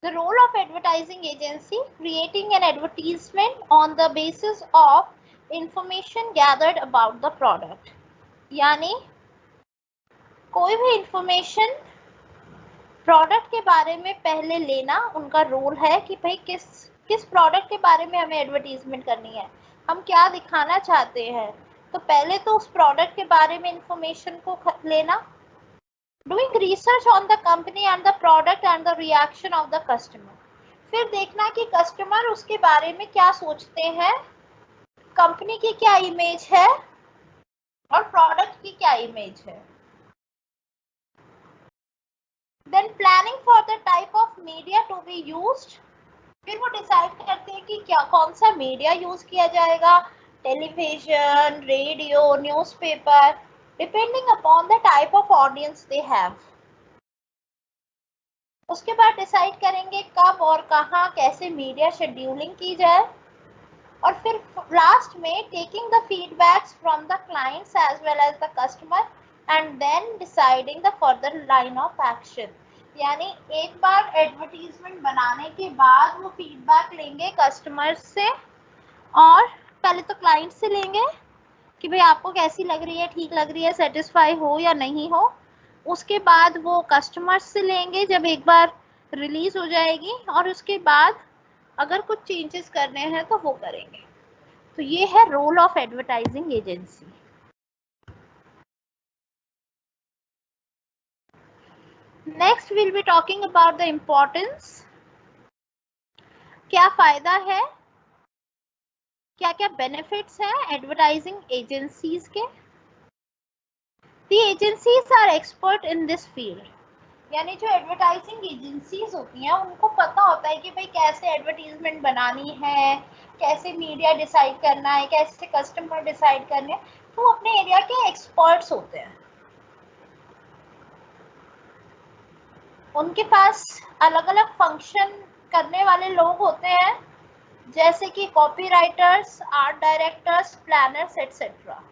Speaker 1: The role of advertising agency, creating an advertisement on the basis of information gathered about the product. यानी कोई भी information product के बारे में पहले लेना उनका रोल है कि भाई किस प्रोडक्ट के बारे में हमें एडवर्टीजमेंट करनी है, हम क्या दिखाना चाहते हैं। तो पहले तो उस प्रोडक्ट के बारे में इंफॉर्मेशन को लेना, doing research on the company and the product and the reaction of the customer. फिर देखना कि कस्टमर उसके बारे में क्या सोचते हैं, कंपनी की क्या इमेज है और प्रोडक्ट की क्या इमेज है। Then planning for the type of media to be used. फिर वो डिसाइड करते हैं कि क्या कौन सा मीडिया यूज किया जाएगा, television, radio, newspaper, depending upon the type of audience they have. उसके बाद डिसाइड करेंगे कब और कहाँ कैसे मीडिया शेड्यूलिंग की जाए, और फिर लास्ट में taking the feedbacks from the clients as well as the customer and then deciding the further line of action. यानी एक बार एडवर्टीजमेंट बनाने के बाद वो फीडबैक लेंगे कस्टमर्स से, और पहले तो क्लाइंट से लेंगे कि भाई आपको कैसी लग रही है, ठीक लग रही है, सेटिस्फाई हो या नहीं हो। उसके बाद वो कस्टमर्स से लेंगे जब एक बार रिलीज हो जाएगी और उसके बाद अगर कुछ चेंजेस करने हैं तो वो करेंगे। तो ये है role of advertising agency. Next will be talking about the importance. क्या फायदा है, क्या क्या बेनिफिट्स हैं एडवर्टाइजिंग एजेंसीज के। The agencies are expert in this field, यानी जो एडवर्टाइजिंग एजेंसीज होती हैं उनको पता होता है कि भाई कैसे एडवर्टीजमेंट बनानी है, कैसे मीडिया डिसाइड करना है, कैसे कस्टमर डिसाइड करने हैं, तो वो अपने एरिया के एक्सपर्ट्स होते हैं। उनके पास अलग अलग फंक्शन करने वाले लोग होते हैं, जैसे कि copywriters, art directors, planners etcetera.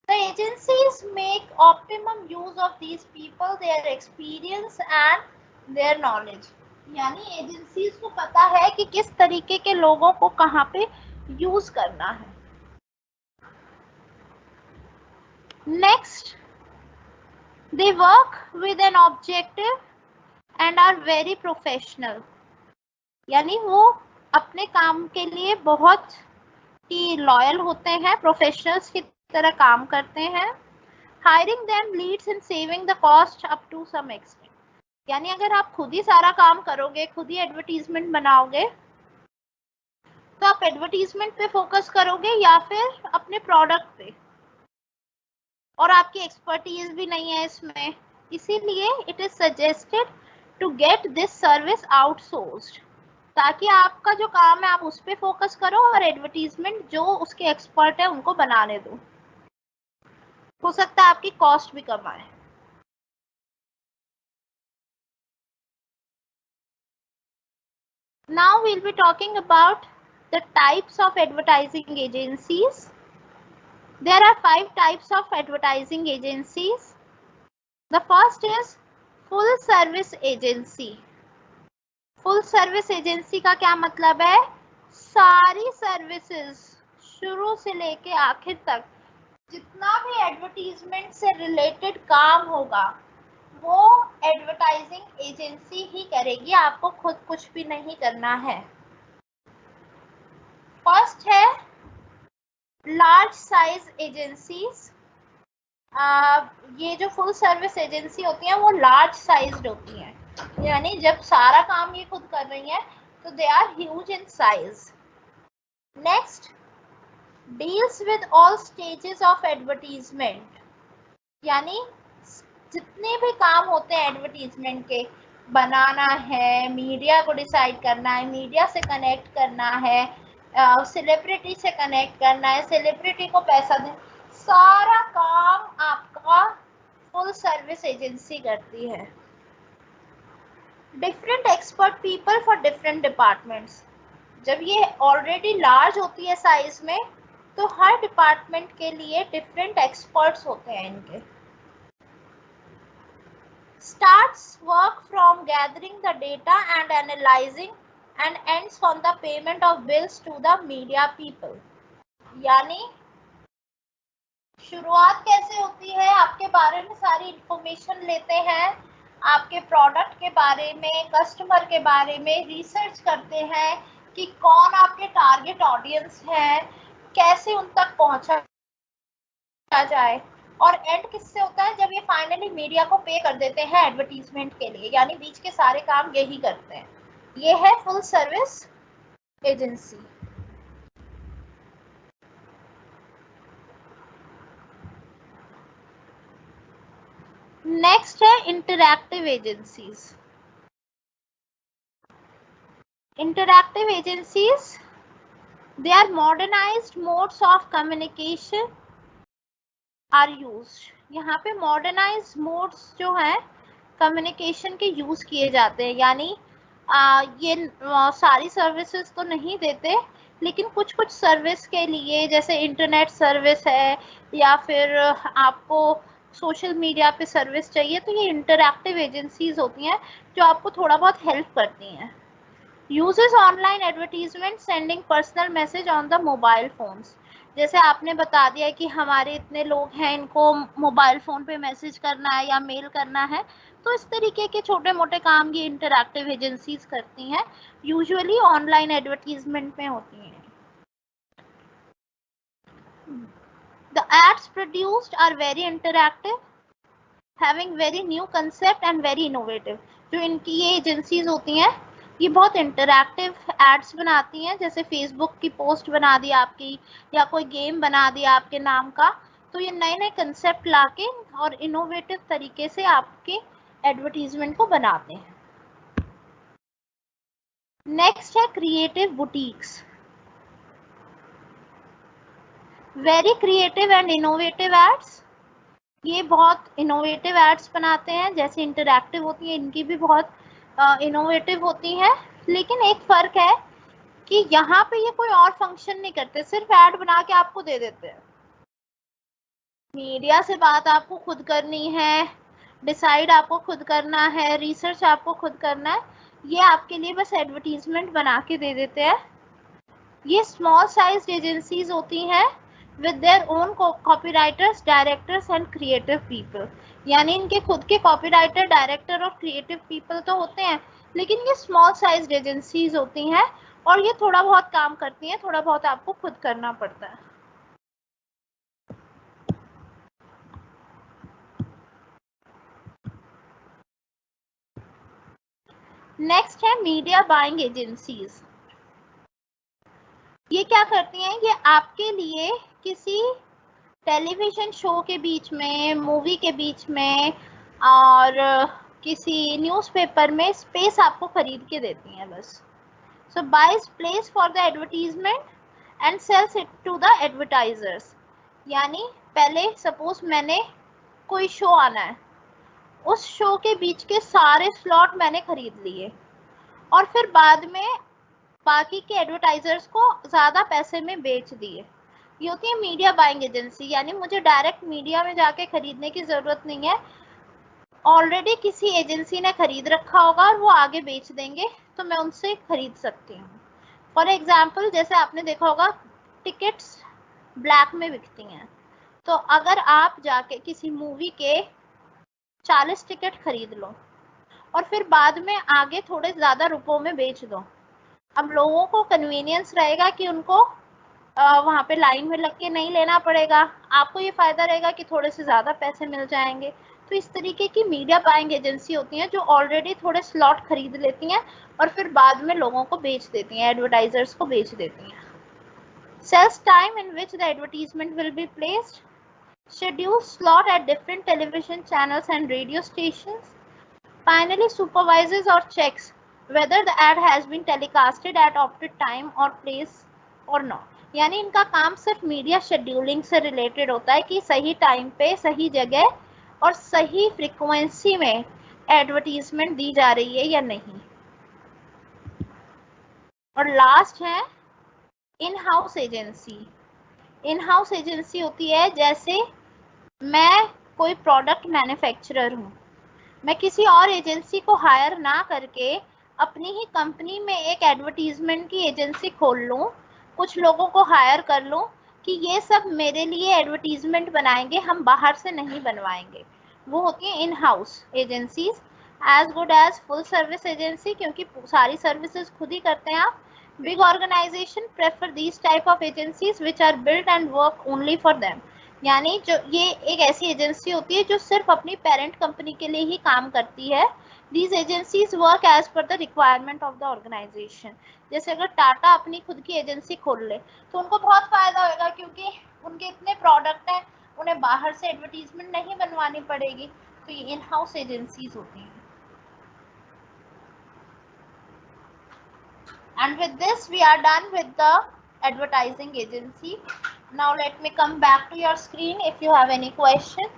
Speaker 1: The agencies make optimum use of these people, their experience and their knowledge. यानी एजेंसीज को पता है कि किस तरीके के लोगों को कहाँ पे यूज करना है। Next, they work with an objective and are very professional, यानी वो अपने काम के लिए बहुत ही लॉयल होते हैं, प्रोफेशनल्स की तरह काम करते हैं। Hiring them leads in saving the cost up to some extent, यानी अगर आप खुद ही सारा काम करोगे, खुद ही एडवर्टीजमेंट बनाओगे, तो आप एडवर्टीजमेंट पे फोकस करोगे या फिर अपने प्रोडक्ट पे, और आपकी एक्सपर्टीज भी नहीं है इसमें। इसीलिए it is suggested to get this service outsourced, ताकि आपका जो काम है आप उस पे फोकस करो और एडवर्टीजमेंट जो उसके एक्सपर्ट है उनको बनाने दो। हो सकता है आपकी कॉस्ट भी कम आए। Now we'll be talking about the types of advertising agencies. There are 5 types of advertising agencies. The first is full service agency. Full service agency का क्या मतलब है? सारी सर्विसेज शुरू से लेके आखिर तक जितना भी एडवर्टीजमेंट से रिलेटेड काम होगा वो एडवर्टाइजिंग एजेंसी ही करेगी, आपको खुद कुछ भी नहीं करना है। फर्स्ट है लार्ज साइज एजेंसीज। ये जो फुल सर्विस एजेंसी होती है वो लार्ज साइज्ड होती हैं, यानी जब सारा काम ये खुद कर रही हैं तो they are huge in size. Next, deals with all stages of advertisement, यानी जितने भी काम होते हैं एडवर्टीजमेंट के, बनाना है, मीडिया को डिसाइड करना है, मीडिया से कनेक्ट करना है, सेलिब्रिटी से कनेक्ट करना है, सेलिब्रिटी को पैसा देना, सारा काम आपका फुल सर्विस एजेंसी करती है। Different expert people for different departments, जब ये ऑलरेडी लार्ज होती है साइज में तो हर डिपार्टमेंट के लिए डिफरेंट एक्सपर्ट्स होते हैं इनके। Starts work from gathering the data and analyzing and ends on the payment of bills to the media people, यानी शुरुआत कैसे होती है, आपके बारे में सारी इंफॉर्मेशन लेते हैं, आपके प्रोडक्ट के बारे में, कस्टमर के बारे में रिसर्च करते हैं कि कौन आपके टारगेट ऑडियंस है, कैसे उन तक पहुंचा जाए, और एंड किससे होता है, जब ये फाइनली मीडिया को पे कर देते हैं एडवर्टीजमेंट के लिए, यानी बीच के सारे काम यही करते हैं। ये है फुल सर्विस एजेंसी। नेक्स्ट है interactive agencies. Interactive agencies, they are modernised modes of communication are used. यहाँ पे मॉडर्नाइज मोड्स जो हैं कम्युनिकेशन के यूज किए जाते हैं, यानी ये सारी सर्विसेज तो नहीं देते, लेकिन कुछ कुछ सर्विस के लिए, जैसे इंटरनेट सर्विस है या फिर आपको सोशल मीडिया पे सर्विस चाहिए, तो ये इंटरैक्टिव एजेंसीज होती हैं जो आपको थोड़ा बहुत हेल्प करती हैं। Uses online advertisement, sending personal message on the mobile phones, जैसे आपने बता दिया कि हमारे इतने लोग हैं, इनको मोबाइल फ़ोन पे मैसेज करना है या मेल करना है, तो इस तरीके के छोटे-मोटे काम ये इंटरैक्टिव एजेंसीज़ करती हैं, यूजुअली ऑनलाइन एडवर्टाइज़मेंट में होती हैं। The ads produced are very interactive, having very new concept and very innovative. जो इनकी ये एजेंसीज होती हैं, ये बहुत इंटरैक्टिव एड्स बनाती हैं, जैसे फेसबुक की पोस्ट बना दी आपकी या कोई गेम बना दिया आपके नाम का, तो ये नए नए कंसेप्ट लाके और इनोवेटिव तरीके से आपके एडवर्टीजमेंट को बनाते हैं। नेक्स्ट है creative boutiques. Very creative and innovative ads, ये बहुत इनोवेटिव एड्स बनाते हैं, जैसे इंटरैक्टिव होती है, इनकी भी बहुत इनोवेटिव होती हैं, लेकिन एक फ़र्क है कि यहाँ पे ये कोई और फंक्शन नहीं करते, सिर्फ ऐड बना के आपको दे देते हैं। मीडिया से बात आपको खुद करनी है, डिसाइड आपको खुद करना है, रिसर्च आपको खुद करना है, ये आपके लिए बस एडवर्टीजमेंट बना के दे देते हैं। ये स्मॉल साइज एजेंसीज होती हैं with their own copywriters, directors and creative people. यानी इनके खुद के कॉपीराइटर, डायरेक्टर और क्रिएटिव पीपल तो होते हैं, लेकिन ये स्मॉल साइज एजेंसीज होती हैं और ये थोड़ा बहुत काम करती हैं, थोड़ा बहुत आपको खुद करना पड़ता है। नेक्स्ट है मीडिया बाइंग एजेंसीज। ये क्या करती हैं, ये आपके लिए किसी टेलीविजन शो के बीच में, मूवी के बीच में और किसी न्यूज़पेपर में स्पेस आपको खरीद के देती हैं बस। So buys place for the advertisement and sells it to the advertisers. यानी पहले सपोज मैंने कोई शो आना है, उस शो के बीच के सारे स्लॉट मैंने खरीद लिए और फिर बाद में बाकी के एडवर्टाइजर्स को ज़्यादा पैसे में बेच दिए। ये होती है मीडिया बाइंग एजेंसी, यानी मुझे डायरेक्ट मीडिया में जाके खरीदने की ज़रूरत नहीं है, ऑलरेडी किसी एजेंसी ने खरीद रखा होगा और वो आगे बेच देंगे, तो मैं उनसे खरीद सकती हूँ। फॉर एग्जाम्पल, जैसे आपने देखा होगा टिकट्स ब्लैक में बिकती हैं, तो अगर आप जाके किसी मूवी के 40 टिकट खरीद लो और फिर बाद में आगे थोड़े ज़्यादा रुपयों में बेच दो, अब लोगों को कन्वीनियंस रहेगा कि उनको वहाँ पे लाइन में लग के नहीं लेना पड़ेगा, आपको ये फ़ायदा रहेगा कि थोड़े से ज़्यादा पैसे मिल जाएंगे। तो इस तरीके की मीडिया बाइंग एजेंसी होती हैं जो ऑलरेडी थोड़े स्लॉट खरीद लेती हैं और फिर बाद में लोगों को बेच देती हैं, एडवर्टाइजर्स को बेच देती हैं। Sales time in which the advertisement will be placed, schedule slot at different television channels and radio stations, finally supervises or checks whether the ad has been telecasted at opted time or place or not. यानी इनका काम सिर्फ media scheduling से related होता है कि सही time पे, सही जगह और सही फ्रीक्वेंसी में एडवर्टीजमेंट दी जा रही है या नहीं। और लास्ट है in house agency. In house agency होती है, जैसे मैं कोई प्रोडक्ट मैन्युफैक्चरर हूँ, मैं किसी और एजेंसी को हायर ना करके अपनी ही कंपनी में एक एडवर्टीजमेंट की एजेंसी खोल लूँ, कुछ लोगों को हायर कर लूँ कि ये सब मेरे लिए एडवर्टीजमेंट बनाएंगे, हम बाहर से नहीं बनवाएंगे, वो होती है in house agencies. As good as full service agency, क्योंकि सारी सर्विसेज खुद ही करते हैं आप। Big organisation prefer these type of agencies which are built and work only for them. यानी जो ये एक ऐसी एजेंसी होती है जो सिर्फ अपनी पेरेंट कंपनी के लिए ही काम करती है। These agencies work as per the requirement of the organization. जैसे अगर टाटा अपनी खुद की एजेंसी खोल ले तो उनको बहुत फायदा होगा, क्योंकि उनके इतने प्रोडक्ट हैं, उन्हें बाहर से एडवर्टीजमेंट नहीं बनवानी पड़ेगी, तो ये इन हाउस एजेंसीज होती हैं। And with this we are done with the advertising agency. Now let me come back to your screen if you have any question.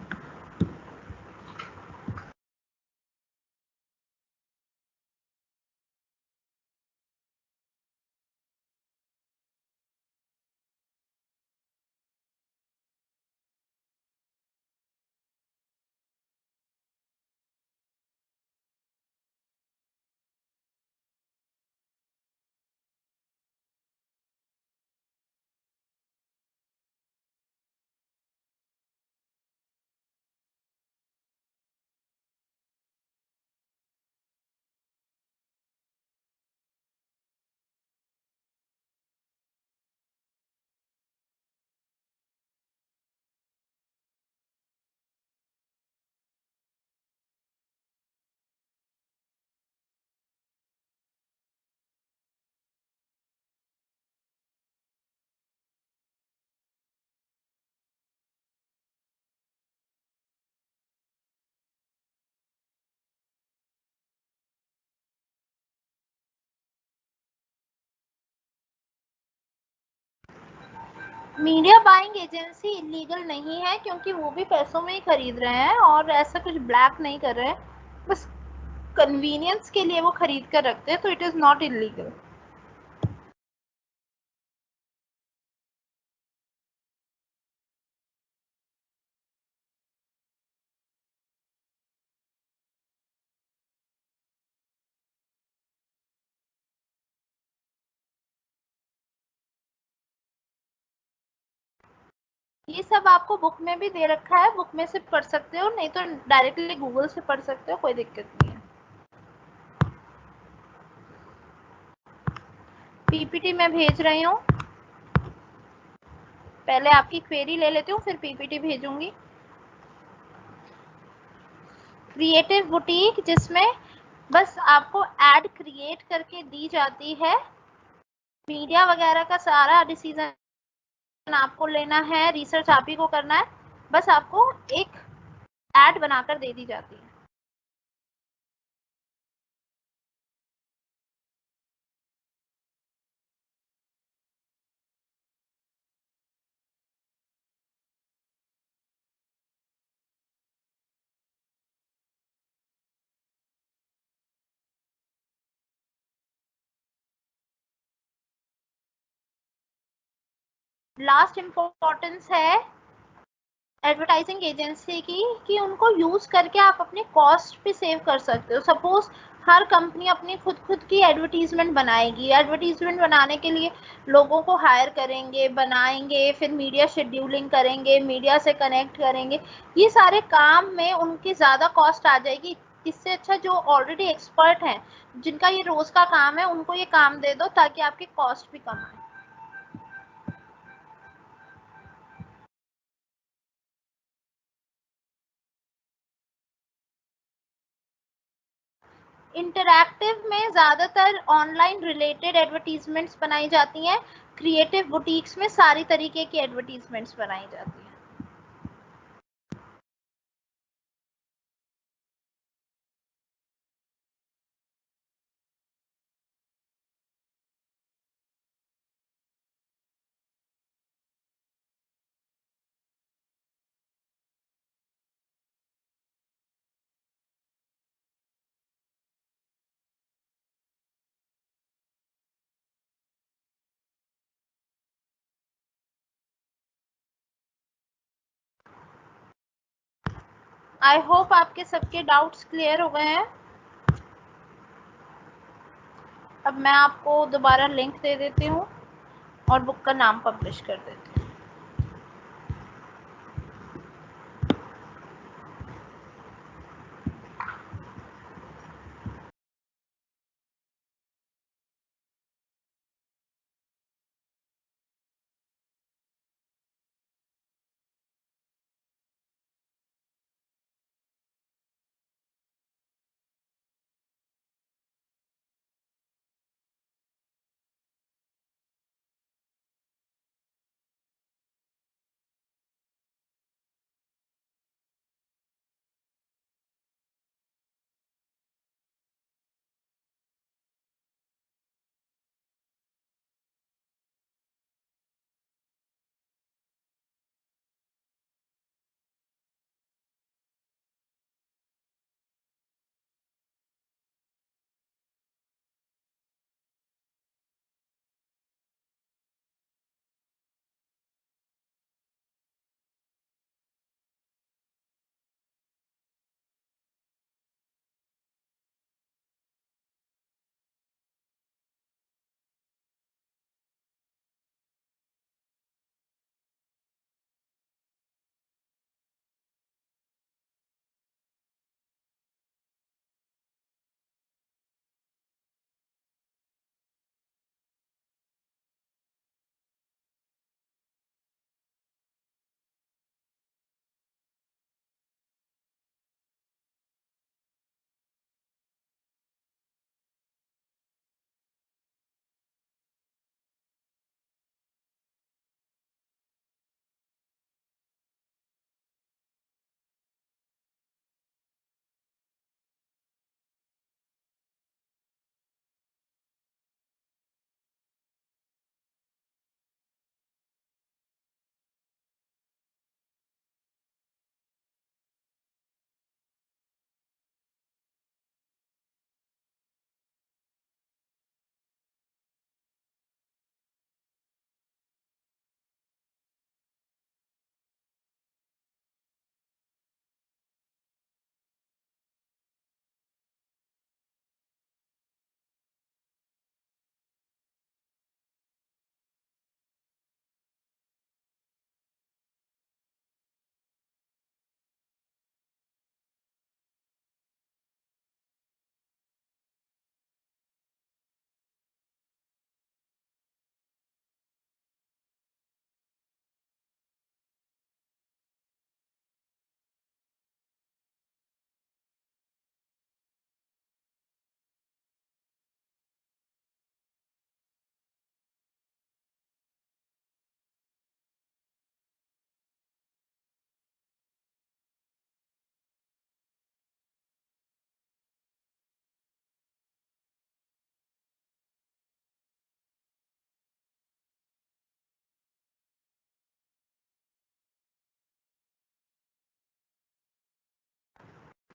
Speaker 1: Media buying agency illegal नहीं है, क्योंकि वो भी पैसों में ही खरीद रहे हैं और ऐसा कुछ ब्लैक नहीं कर रहे हैं, बस कन्वीनियंस के लिए वो खरीद कर रखते हैं, तो इट इज नॉट इलीगल। ये सब आपको बुक में भी दे रखा है, बुक में से पढ़ सकते हो, नहीं तो डायरेक्टली गूगल से पढ़ सकते हो, कोई दिक्कत नहीं है। पीपीटी मैं भेज रही हूँ, पहले आपकी क्वेरी ले लेती हूँ, फिर पीपीटी भेजूंगी। क्रिएटिव बुटीक, जिसमें बस आपको एड क्रिएट करके दी जाती है, मीडिया वगैरह का सारा डिसीजन आपको लेना है, रिसर्च आप ही को करना है, बस आपको एक एड बनाकर दे दी जाती है। लास्ट इम्पोर्टेंस है एडवर्टाइजिंग एजेंसी की, कि उनको यूज करके आप अपने कॉस्ट भी सेव कर सकते हो। सपोज हर कंपनी अपनी खुद की एडवर्टीजमेंट बनाएगी, एडवर्टीजमेंट बनाने के लिए लोगों को हायर करेंगे, बनाएंगे, फिर मीडिया शेड्यूलिंग करेंगे, मीडिया से कनेक्ट करेंगे, ये सारे काम में उनकी ज़्यादा कॉस्ट आ जाएगी। इससे अच्छा जो ऑलरेडी एक्सपर्ट हैं, जिनका ये रोज का काम है, उनको ये काम दे दो, ताकि आपकी कॉस्ट भी कम आए। इंटरैक्टिव में ज़्यादातर ऑनलाइन रिलेटेड एडवर्टीजमेंट्स बनाई जाती हैं, क्रिएटिव बुटीक्स में सारी तरीके की एडवर्टीजमेंट्स बनाई जाती हैं। आई होप आपके सबके डाउट्स क्लियर हो गए हैं। अब मैं आपको दोबारा लिंक दे देती हूँ और बुक का नाम पब्लिश कर देती हूँ।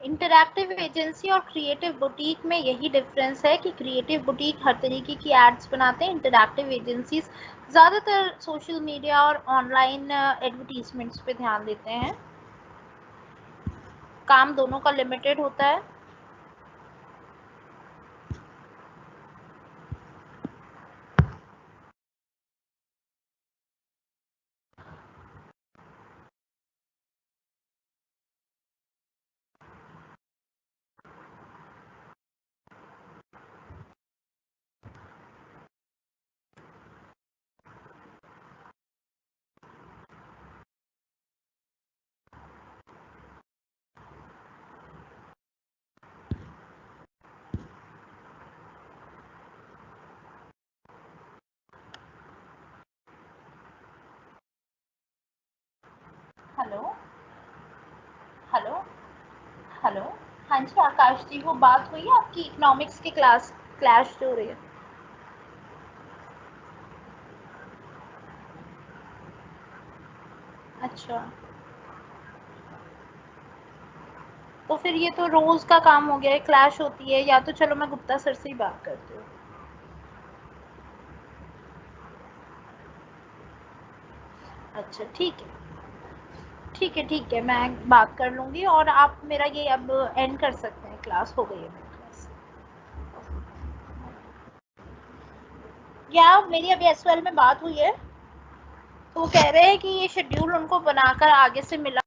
Speaker 1: इंटरैक्टिव एजेंसी और क्रिएटिव बुटीक में यही डिफरेंस है कि क्रिएटिव बुटीक हर तरीके की एड्स बनाते हैं, इंटरैक्टिव एजेंसीज ज़्यादातर सोशल मीडिया और ऑनलाइन एडवर्टीजमेंट्स पे ध्यान देते हैं। काम दोनों का लिमिटेड होता है। Hello hello hello. हाँ जी आकाश जी, वो बात हुई है आपकी इकोनॉमिक्स की क्लास क्लैश हो रही है। अच्छा, तो फिर ये तो रोज का काम हो गया है, क्लैश होती है। या तो चलो मैं गुप्ता सर से ही बात करती हूँ। अच्छा ठीक है, ठीक है, ठीक है, मैं बात कर लूँगी और आप मेरा ये अब एंड कर सकते हैं, क्लास हो गई है मेरी क्लास। या मेरी अभी एसवाल में बात हुई है, तो वो कह रहे हैं कि ये शेड्यूल उनको बनाकर आगे से मिला